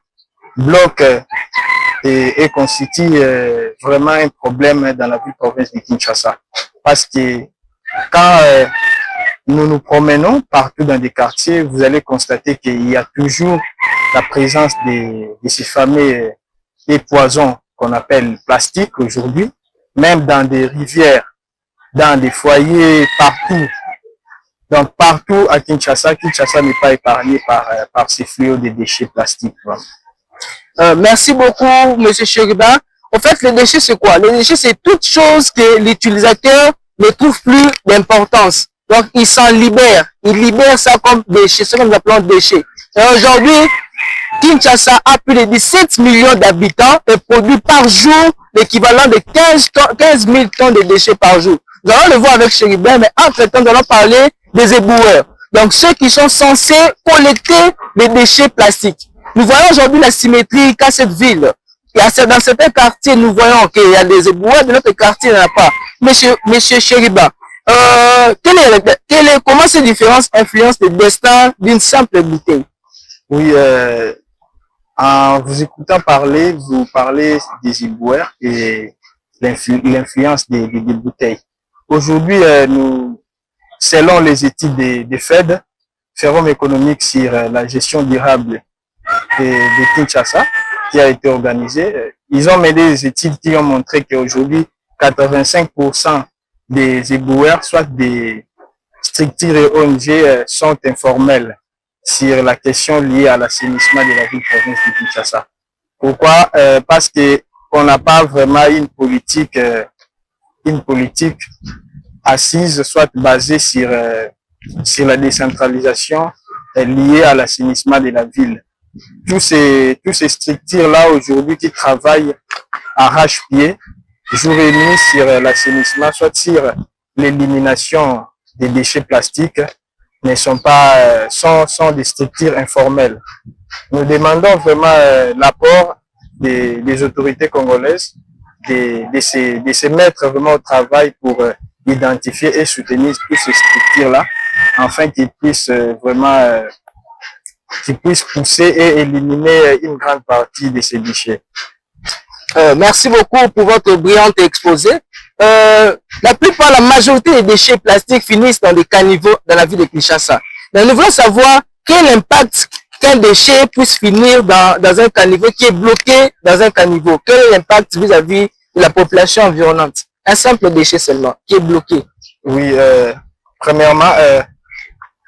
Speaker 3: bloquent et constituent vraiment un problème dans la ville province de Kinshasa. Parce que quand nous nous promenons partout dans des quartiers, vous allez constater qu'il y a toujours la présence de ces fameux poisons qu'on appelle plastiques aujourd'hui, même dans des rivières, dans des foyers, partout. Donc, partout à Kinshasa n'est pas épargné par ces fléaux de déchets plastiques.
Speaker 2: Merci beaucoup, Monsieur Chérubin. En fait, les déchets, c'est quoi? Les déchets, c'est toute chose que l'utilisateur ne trouve plus d'importance. Donc, il s'en libère. Il libère ça comme déchets, ce que nous appelons déchets. Et aujourd'hui, Kinshasa a plus de 17 millions d'habitants et produit par jour l'équivalent de 15 000 tonnes de déchets par jour. Nous allons le voir avec Chérubin, mais entre-temps, nous allons parler des éboueurs. Donc, ceux qui sont censés collecter les déchets plastiques. Nous voyons aujourd'hui la symétrie qu'a cette ville. Dans certains quartiers, nous voyons qu'il y a des éboueurs, de notre quartier, il n'y en a pas. Monsieur Chérubin, comment ces différences influencent le destin d'une simple bouteille?
Speaker 3: Oui, en vous écoutant parler, vous parlez des éboueurs et l'influence des bouteilles. Aujourd'hui, nous selon les études des FED, Forum économique sur la gestion durable de Kinshasa, qui a été organisé, ils ont mené des études qui ont montré qu'aujourd'hui, 85% des éboueurs, soit des structures et ONG, sont informels sur la question liée à l'assainissement de la ville-province de Kinshasa. Pourquoi? Parce qu'on n'a pas vraiment une politique assise, soit basée sur la décentralisation liée à l'assainissement de la ville. Tous ces structures-là aujourd'hui qui travaillent arrache-pied, jour et nuit sur l'assainissement, soit sur l'élimination des déchets plastiques, ne sont pas, sont des structures informelles. Nous demandons vraiment l'apport des autorités congolaises de se mettre vraiment au travail pour identifier et soutenir toutes ces structures-là, afin qu'ils puissent vraiment pousser et éliminer une grande partie de ces déchets.
Speaker 2: Merci beaucoup pour votre brillante exposé. La plupart, la majorité des déchets plastiques finissent dans des caniveaux dans la ville de Kinshasa. Mais nous voulons savoir quel impact qu'un déchet puisse finir dans un caniveau qui est bloqué dans un caniveau. Quel est l'impact vis-à-vis de la population environnante? Un simple déchet seulement qui est bloqué.
Speaker 3: Oui, premièrement,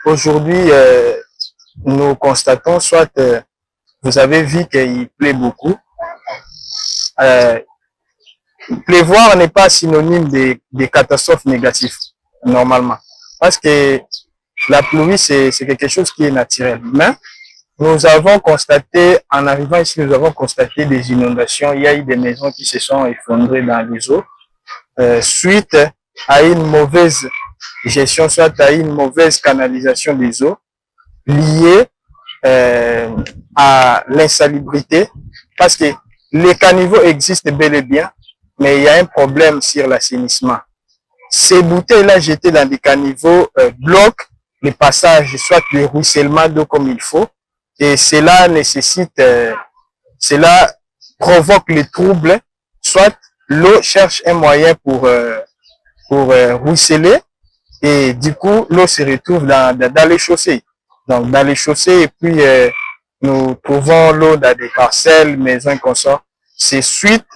Speaker 3: aujourd'hui, nous constatons, soit vous avez vu qu'il pleut beaucoup. Pleuvoir n'est pas synonyme de catastrophes négatives, normalement. Parce que la pluie, c'est quelque chose qui est naturel. Mais nous avons constaté, en arrivant ici, nous avons constaté des inondations. Il y a eu des maisons qui se sont effondrées dans les eaux suite à une mauvaise gestion, soit à une mauvaise canalisation des eaux liée à l'insalubrité. Parce que les caniveaux existent bel et bien, mais il y a un problème sur l'assainissement. Ces bouteilles-là jetées dans des caniveaux bloquent le passage, soit le ruissellement d'eau comme il faut, et cela nécessite, cela provoque les troubles, soit l'eau cherche un moyen pour ruisseler, et du coup l'eau se retrouve dans les chaussées. Donc dans les chaussées, et puis nous trouvons l'eau dans des parcelles, maisons qu'on sort. C'est suite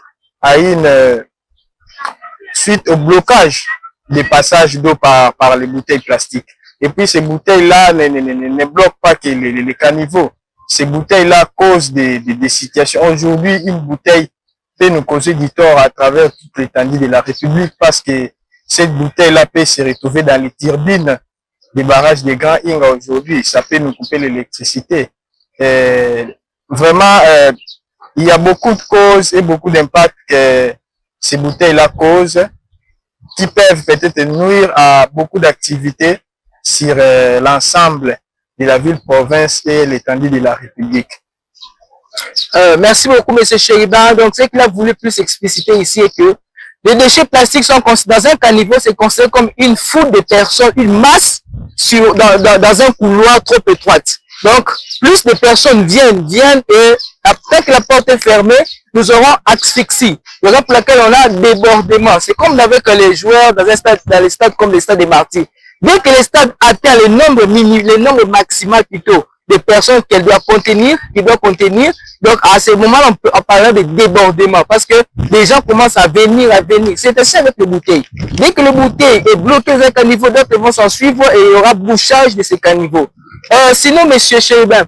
Speaker 3: au blocage des passages d'eau par les bouteilles plastiques. Et puis ces bouteilles-là ne bloquent pas que les caniveaux. Ces bouteilles-là causent des situations. Aujourd'hui, une bouteille peut nous causer du tort à travers toute l'étendue de la République, parce que cette bouteille-là peut se retrouver dans les turbines des barrages des Grands Inga aujourd'hui. Ça peut nous couper l'électricité. Vraiment, il y a beaucoup de causes et beaucoup d'impacts que ces bouteilles-là causent, qui peuvent peut-être nuire à beaucoup d'activités sur l'ensemble de la ville-province et l'étendue de la République.
Speaker 2: Merci beaucoup, M. Chériba. Donc, ce qu'il a voulu plus expliciter ici est que les déchets plastiques sont considérés, dans un caniveau, c'est considéré comme une foule de personnes, une masse dans un couloir trop étroit. Donc, plus de personnes viennent et après que la porte est fermée, nous aurons asphyxie. Raison pour laquelle on a débordement. C'est comme avec les joueurs dans les stades comme les stades des Martyrs. Dès que les stades atteignent le nombre maximal plutôt de personnes qu'elle doit contenir, donc à ce moment on peut en parler de débordement, parce que les gens commencent à venir. C'est ainsi avec les bouteilles. Dès que les bouteilles est bloqué dans un caniveau, d'autres vont s'en suivre et il y aura bouchage de ces caniveaux. Sinon, monsieur Chéribin,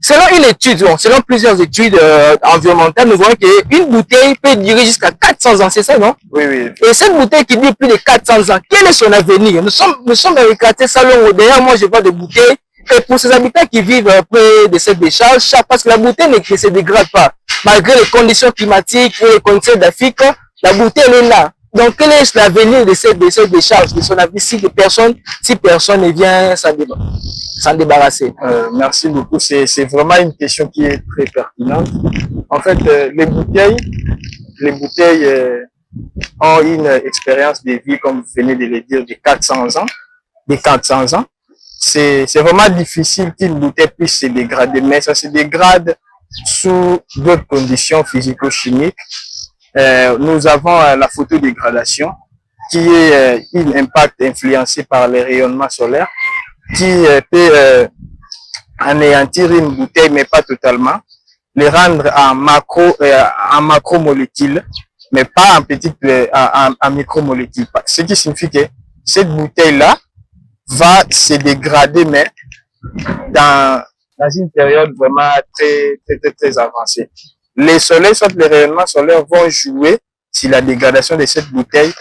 Speaker 2: selon une étude, selon plusieurs études environnementales, nous voyons qu'une bouteille peut durer jusqu'à 400 ans, c'est ça, non?
Speaker 3: Oui, oui.
Speaker 2: Et cette bouteille qui dure plus de 400 ans, quel est son avenir? Nous sommes dans le quartier Salon. D'ailleurs, moi, je vois des bouteilles. Et pour ces habitants qui vivent près de cette décharge, parce que la bouteille ne se dégrade pas. Malgré les conditions climatiques et les conditions d'Afrique, la bouteille elle est là. Donc, quel est l'avenir de cette décharge, de son avis, si personne ne vient s'en débarrasser?
Speaker 3: Merci beaucoup. C'est vraiment une question qui est très pertinente. En fait, les bouteilles ont une expérience de vie, comme vous venez de le dire, de 400 ans. C'est vraiment difficile qu'une bouteille puisse se dégrader, mais ça se dégrade sous d'autres conditions physico-chimiques. Nous avons la photodégradation. qui est un impact influencé par les rayonnements solaires, qui peut anéantir une bouteille, mais pas totalement, les rendre en macromolécules, mais pas en petites, en micromolécules. Ce qui signifie que cette bouteille-là va se dégrader, mais dans une période vraiment très avancée. Les soleils, soit les rayonnements solaires, vont jouer sur la dégradation de cette bouteille.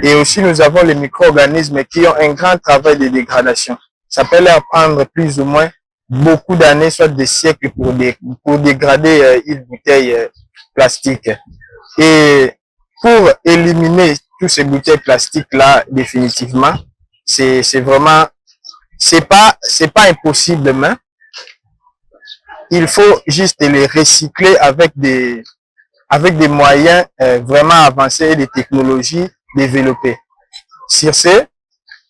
Speaker 3: Et aussi, nous avons les micro-organismes qui ont un grand travail de dégradation. Ça peut leur prendre plus ou moins beaucoup d'années, soit des siècles, pour dégrader une bouteille plastique. Et pour éliminer tous ces bouteilles plastiques-là, définitivement, c'est vraiment, c'est pas impossible, mais il faut juste les recycler avec des moyens vraiment avancés et des technologies développées. Sur ce,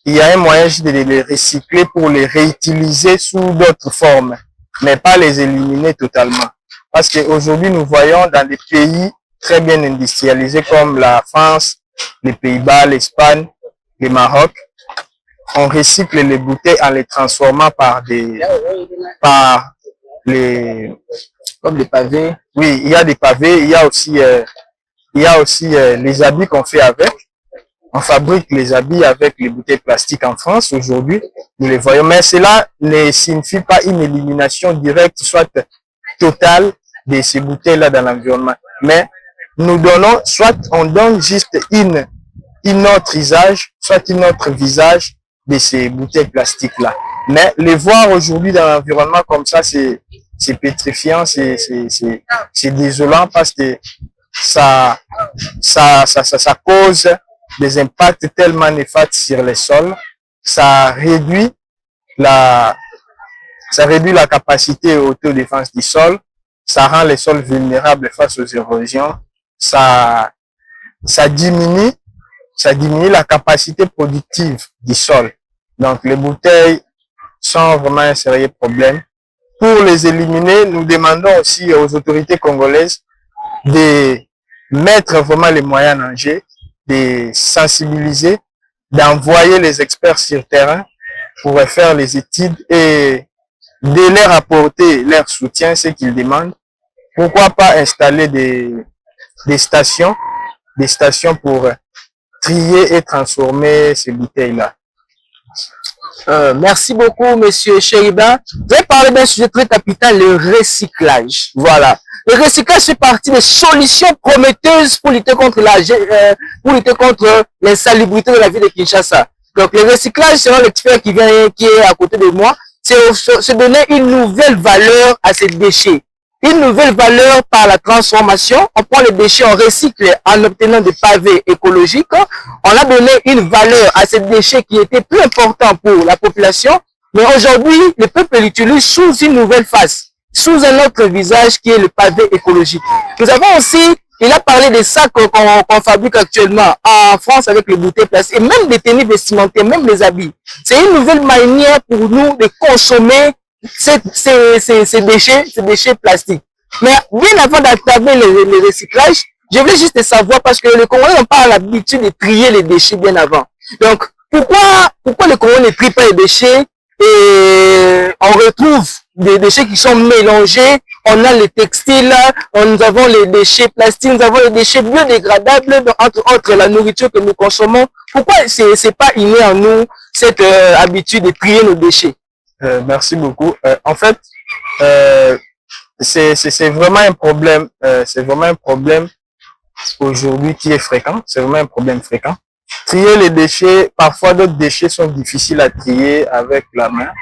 Speaker 3: il y a un moyen de les recycler pour les réutiliser sous d'autres formes, mais pas les éliminer totalement. Parce qu'aujourd'hui, nous voyons dans des pays très bien industrialisés comme la France, les Pays-Bas, l'Espagne, le Maroc, on recycle les bouteilles en les transformant comme des pavés. Oui, il y a des pavés, il y a aussi les habits qu'on fait avec. On fabrique les habits avec les bouteilles plastiques en France aujourd'hui, nous les voyons. Mais cela ne signifie pas une élimination directe, soit totale, de ces bouteilles-là dans l'environnement. Mais nous donnons, soit on donne juste une autre usage, soit un autre visage de ces bouteilles plastiques-là. Mais les voir aujourd'hui dans l'environnement comme ça, c'est pétrifiant, c'est désolant parce que ça cause des impacts tellement néfastes sur les sols. Ça réduit la capacité autodéfense du sol. Ça rend les sols vulnérables face aux érosions. Ça diminue la capacité productive du sol. Donc, les bouteilles sont vraiment un sérieux problème. Pour les éliminer, nous demandons aussi aux autorités congolaises de mettre vraiment les moyens en jeu, de sensibiliser, d'envoyer les experts sur terrain pour faire les études et de leur apporter leur soutien, ce qu'ils demandent. Pourquoi pas installer des stations pour trier et transformer ces bouteilles-là.
Speaker 2: Merci beaucoup, monsieur Chériba. Vous avez parlé d'un sujet très capital, le recyclage. Voilà. Le recyclage fait partie des solutions prometteuses pour lutter contre l'insalubrité de la ville de Kinshasa. Donc, le recyclage, selon l'expert qui est à côté de moi, c'est se donner une nouvelle valeur à ces déchets. Une nouvelle valeur par la transformation. On prend les déchets, on recycle en obtenant des pavés écologiques. On a donné une valeur à ces déchets qui étaient plus importants pour la population. Mais aujourd'hui, le peuple l'utilise sous une nouvelle face, sous un autre visage qui est le pavé écologique. Nous avons aussi, il a parlé des sacs qu'on fabrique actuellement en France avec les bouteilles plastiques, et même des tenues vestimentaires, même les habits. C'est une nouvelle manière pour nous de consommer ces déchets plastiques. Mais bien avant d'entamer le recyclage, je voulais juste savoir, parce que les Congolais n'ont pas l'habitude de trier les déchets bien avant. Donc, pourquoi les Congolais ne trient pas les déchets et on retrouve des déchets qui sont mélangés? On a les textiles, nous avons les déchets plastiques, nous avons les déchets biodégradables, entre autres la nourriture que nous consommons. Pourquoi c'est pas inné en nous cette habitude de trier nos déchets?
Speaker 3: Merci beaucoup. En fait, c'est vraiment un problème. C'est vraiment un problème aujourd'hui qui est fréquent. C'est vraiment un problème fréquent. Trier les déchets, parfois d'autres déchets sont difficiles à trier avec la main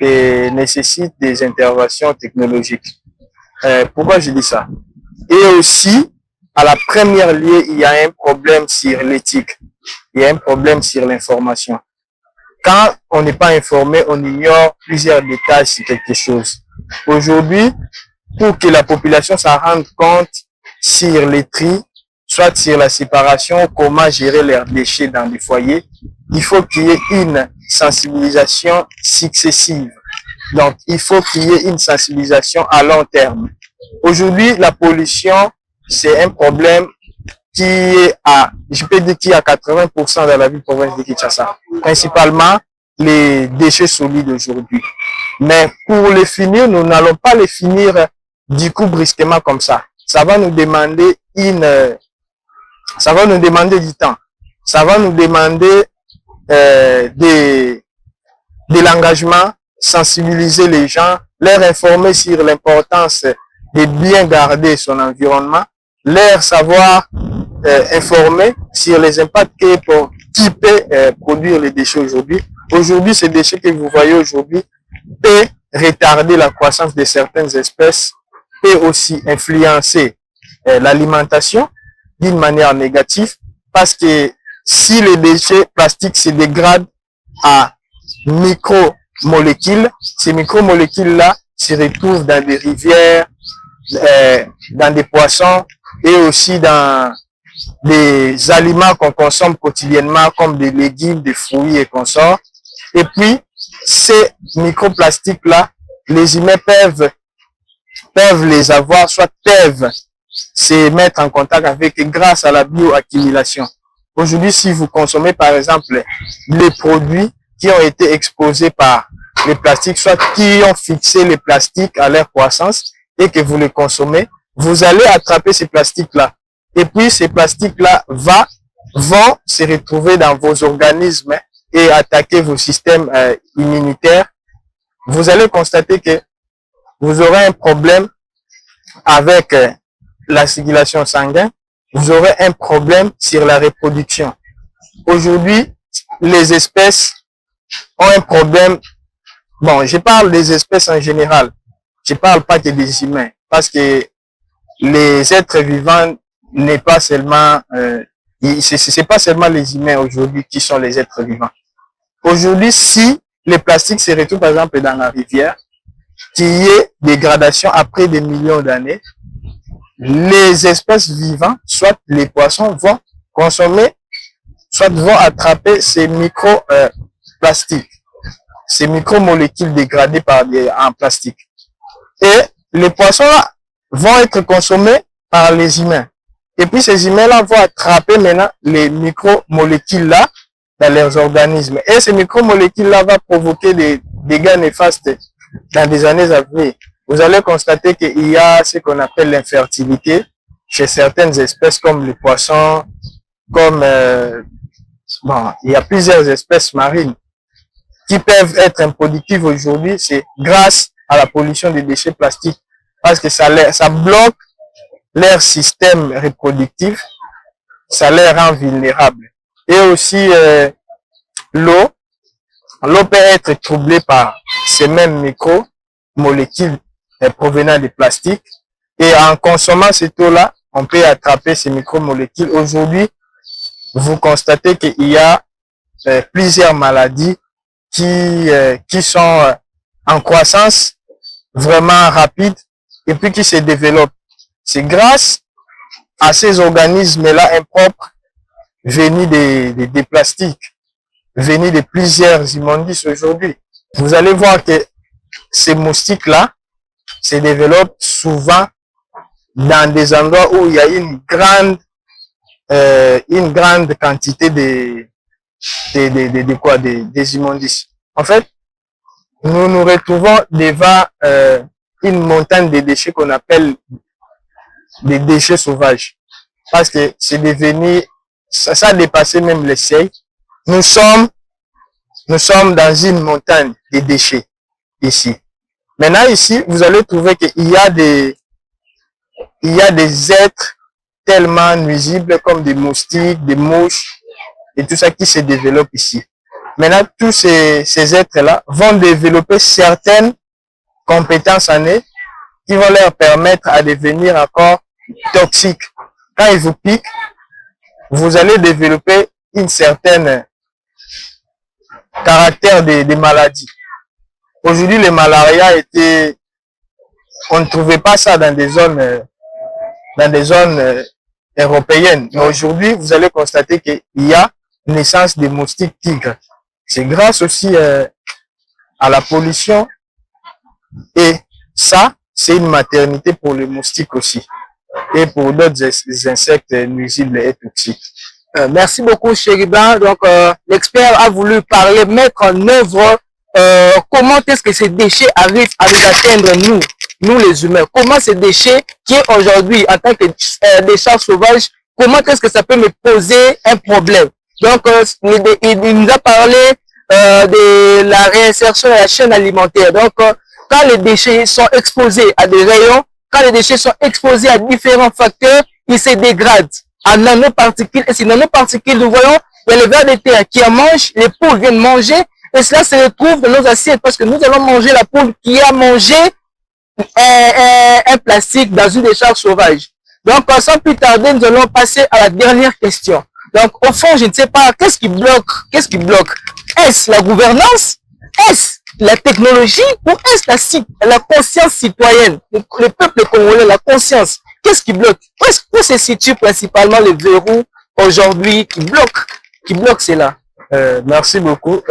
Speaker 3: et nécessitent des interventions technologiques. Pourquoi je dis ça? Et aussi, à la première lieu, il y a un problème sur l'éthique. Il y a un problème sur l'information. Quand on n'est pas informé, on ignore plusieurs détails sur quelque chose. Aujourd'hui, pour que la population s'en rende compte sur les tri, soit sur la séparation, comment gérer leurs déchets dans les foyers, il faut qu'il y ait une sensibilisation successive. Donc, il faut qu'il y ait une sensibilisation à long terme. Aujourd'hui, la pollution, c'est un problème qui est à, je peux dire qu'il y a 80% dans la ville province de Kinshasa. Principalement les déchets solides aujourd'hui. Mais pour les finir, nous n'allons pas les finir du coup brusquement comme ça. Ça va nous demander ça va nous demander du temps. Ça va nous demander de l'engagement, sensibiliser les gens, leur informer sur l'importance de bien garder son environnement, leur savoir informer sur les impacts qui peut produire les déchets aujourd'hui. Aujourd'hui, ces déchets que vous voyez aujourd'hui peut retarder la croissance de certaines espèces, peut aussi influencer l'alimentation d'une manière négative, parce que si les déchets plastiques se dégradent à micromolécules, ces micromolécules-là se retrouvent dans des rivières, dans des poissons et aussi dans des aliments qu'on consomme quotidiennement comme des légumes, des fruits et consorts. Et puis, ces microplastiques-là, les humains peuvent les avoir, soit peuvent se mettre en contact avec grâce à la bioaccumulation. Aujourd'hui, si vous consommez par exemple les produits qui ont été exposés par les plastiques, soit qui ont fixé les plastiques à leur croissance et que vous les consommez, vous allez attraper ces plastiques-là. Et puis, ces plastiques-là vont se retrouver dans vos organismes et attaquer vos systèmes immunitaires. Vous allez constater que vous aurez un problème avec la circulation sanguine, vous aurez un problème sur la reproduction. Aujourd'hui, les espèces ont un problème. Bon, je parle des espèces en général. Je parle pas que des humains, parce que les êtres vivants n'est pas seulement, c'est pas seulement les humains aujourd'hui qui sont les êtres vivants. Aujourd'hui, si les plastiques se retrouvent par exemple dans la rivière, qu'il y ait dégradation après des millions d'années, les espèces vivantes, soit les poissons, vont consommer, soit vont attraper ces microplastiques, ces micromolécules dégradées en plastique. Et les poissons là vont être consommés par les humains. Et puis ces humains-là vont attraper maintenant les micromolécules-là dans leurs organismes. Et ces micromolécules-là vont provoquer des dégâts néfastes dans des années à venir. Vous allez constater qu'il y a ce qu'on appelle l'infertilité chez certaines espèces comme les poissons, comme il y a plusieurs espèces marines qui peuvent être improductives aujourd'hui. C'est grâce à la pollution des déchets plastiques, parce que ça bloque leur système reproductif, ça les rend vulnérables. Et aussi l'eau peut être troublée par ces mêmes micromolécules provenant des plastiques, et en consommant cette eau-là, on peut attraper ces micromolécules. Aujourd'hui, vous constatez qu'il y a plusieurs maladies qui sont en croissance vraiment rapide et puis qui se développent. C'est grâce à ces organismes-là impropres venus des plastiques, venus de plusieurs immondices aujourd'hui. Vous allez voir que ces moustiques-là se développent souvent dans des endroits où il y a une grande quantité des immondices. En fait, nous nous retrouvons devant une montagne de déchets qu'on appelle des déchets sauvages. Parce que c'est devenu, ça a dépassé même les seuils. Nous sommes dans une montagne de déchets ici. Maintenant ici, vous allez trouver qu'il y a des êtres tellement nuisibles comme des moustiques, des mouches et tout ça qui se développe ici. Maintenant, tous ces êtres-là vont développer certaines compétences en eux qui vont leur permettre à devenir encore toxiques. Quand ils vous piquent, vous allez développer une certaine caractère de maladie. Aujourd'hui, le malaria on ne trouvait pas ça dans des zones européennes. Mais aujourd'hui, vous allez constater qu'il y a naissance des moustiques tigres. C'est grâce aussi à la pollution, et ça, c'est une maternité pour les moustiques aussi. et pour d'autres insectes nuisibles et toxiques.
Speaker 2: Merci beaucoup, Chériba. Donc, l'expert a voulu parler, mettre en œuvre comment est-ce que ces déchets arrivent à nous atteindre, nous les humains. Comment ces déchets qui aujourd'hui, en tant que décharge sauvage, comment est-ce que ça peut me poser un problème? Donc, il nous a parlé de la réinsertion de la chaîne alimentaire. Donc, quand les déchets sont exposés à des rayons, quand les déchets sont exposés à différents facteurs, ils se dégradent en nanoparticules. Et ces nanoparticules, nous voyons, il y a les vers de terre qui en mangent, les poules viennent manger, et cela se retrouve dans nos assiettes parce que nous allons manger la poule qui a mangé un plastique dans une décharge sauvage. Donc, sans plus tarder, nous allons passer à la dernière question. Donc, au fond, je ne sais pas, qu'est-ce qui bloque? Est-ce la gouvernance? Est-ce la technologie? Ou est-ce la conscience citoyenne? Le peuple congolais, la conscience. Qu'est-ce qui bloque? Où se situent principalement les verrous aujourd'hui qui bloquent cela?
Speaker 3: Merci beaucoup.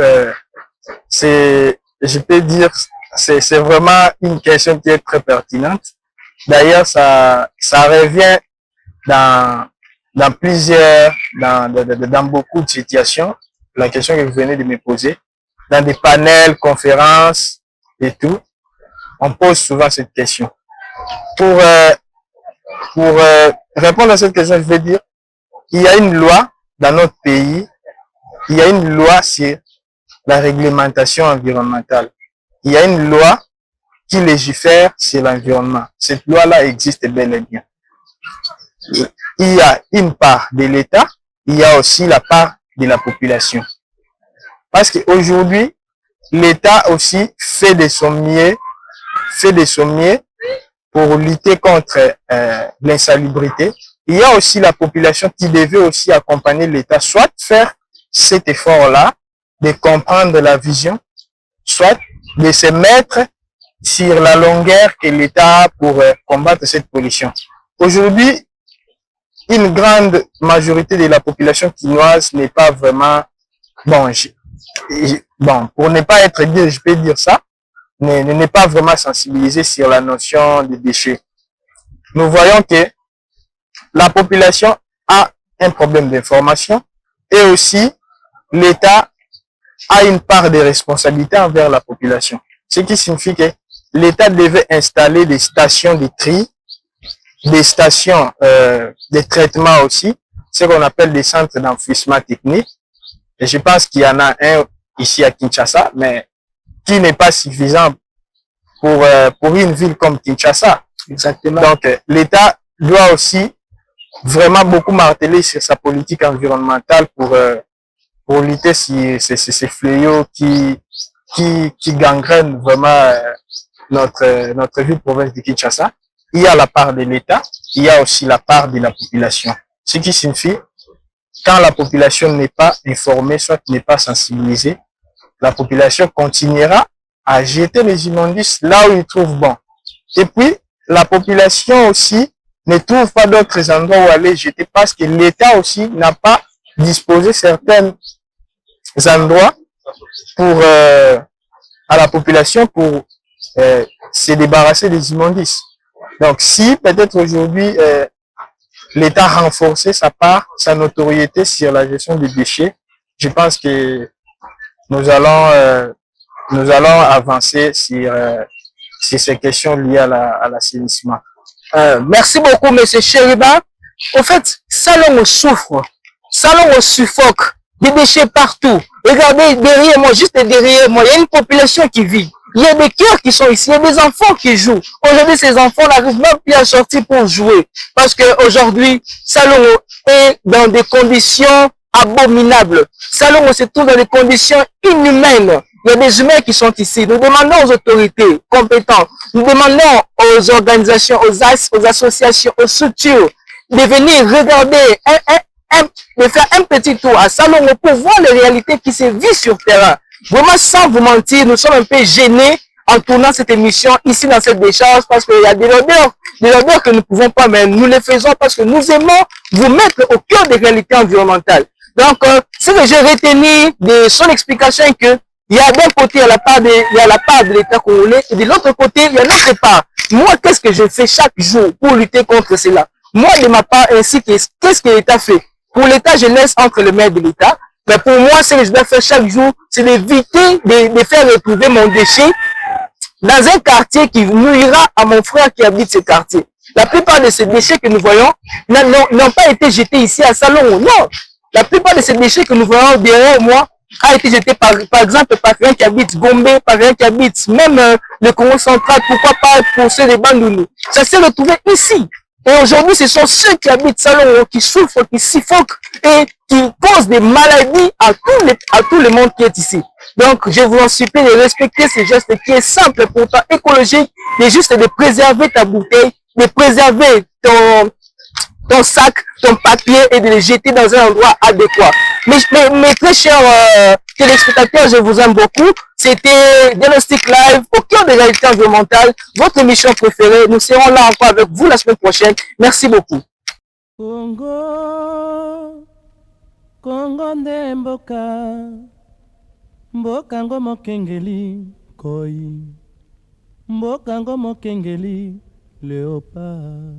Speaker 3: Je peux dire, c'est vraiment une question qui est très pertinente. D'ailleurs, ça revient dans beaucoup de situations. La question que vous venez de me poser, dans des panels, conférences et tout, on pose souvent cette question. Pour répondre à cette question, je veux dire, il y a une loi dans notre pays, il y a une loi sur la réglementation environnementale. Il y a une loi qui légifère sur l'environnement. Cette loi-là existe bel et bien. Il y a une part de l'État, il y a aussi la part de la population. Parce qu'aujourd'hui, l'État aussi fait de son mieux pour lutter contre l'insalubrité. Il y a aussi la population qui devait aussi accompagner l'État, soit faire cet effort-là, de comprendre la vision, soit de se mettre sur la longueur que l'État a pour combattre cette pollution. Aujourd'hui, une grande majorité de la population quinoise n'est pas vraiment, pour ne pas être dit, je peux dire ça, n'est pas vraiment sensibilisée sur la notion des déchets. Nous voyons que la population a un problème d'information et aussi l'État a une part de responsabilité envers la population. Ce qui signifie que l'État devait installer des stations de tri, des stations de traitement aussi, ce qu'on appelle des centres d'enfouissement technique. Et je pense qu'il y en a un ici à Kinshasa, mais qui n'est pas suffisant pour une ville comme Kinshasa.
Speaker 2: Exactement.
Speaker 3: Donc, l'État doit aussi vraiment beaucoup marteler sur sa politique environnementale pour lutter sur ces fléaux qui gangrènent vraiment notre ville province de Kinshasa. Il y a la part de l'État, il y a aussi la part de la population. Ce qui signifie, quand la population n'est pas informée, soit n'est pas sensibilisée, la population continuera à jeter les immondices là où il trouve bon. Et puis, la population aussi ne trouve pas d'autres endroits où aller jeter parce que l'État aussi n'a pas disposé certains endroits pour à la population pour se débarrasser des immondices. Donc, si peut-être aujourd'hui l'État a renforcé sa part, sa notoriété sur la gestion des déchets, je pense que nous allons avancer sur ces questions liées à l'assainissement.
Speaker 2: Merci beaucoup, M. Chériba. En fait, Salon souffre, Salon suffoque, des déchets partout. Regardez derrière moi, juste derrière moi, il y a une population qui vit. Il y a des cœurs qui sont ici, il y a des enfants qui jouent. Aujourd'hui, ces enfants n'arrivent même plus à sortir pour jouer. Parce qu'aujourd'hui, Salon est dans des conditions abominables. Salon se trouve dans des conditions inhumaines. Il y a des humains qui sont ici. Nous demandons aux autorités compétentes, nous demandons aux organisations, aux associations, aux structures de venir regarder, de faire un petit tour à Salon pour voir les réalités qui se vivent sur terrain. Vraiment, sans vous mentir, nous sommes un peu gênés en tournant cette émission ici dans cette décharge parce qu'il y a des odeurs que nous ne pouvons pas, mais nous les faisons parce que nous aimons vous mettre au cœur des réalités environnementales. Donc, ce que j'ai retenu de son explication est que il y a d'un côté, il y a la part de l'État congolais et de l'autre côté, il y a notre part. Moi, qu'est-ce que je fais chaque jour pour lutter contre cela? Moi, de ma part, ainsi que qu'est-ce que l'État fait? Pour l'État, je laisse entre les mains de l'État. Mais pour moi, ce que je dois faire chaque jour, c'est d'éviter de faire retrouver mon déchet dans un quartier qui nuira à mon frère qui habite ce quartier. La plupart de ces déchets que nous voyons n'ont pas été jetés ici à Salongo. Non. La plupart de ces déchets que nous voyons derrière moi a été jeté par exemple par quelqu'un qui habite Gombe, par quelqu'un qui habite même le Congo central, pourquoi pas pour ceux de Bandundu. Ça s'est retrouvé ici. Et aujourd'hui, ce sont ceux qui habitent Salongo qui souffrent, qui suffoquent et qui causent des maladies à tout le monde qui est ici. Donc, je vous en supplie de respecter ce geste qui est simple, pourtant écologique, et juste de préserver ta bouteille, de préserver ton sac, ton papier et de le jeter dans un endroit adéquat. Mes très chers téléspectateurs, je vous aime beaucoup. C'était Diagnostic Live au cœur de la réalité environnementale, votre émission préférée. Nous serons là encore avec vous la semaine prochaine. Merci beaucoup.
Speaker 1: Congo, Congo nde mboka, mboka ngo mokengeli koi, mboka ngo mokengeli léopard.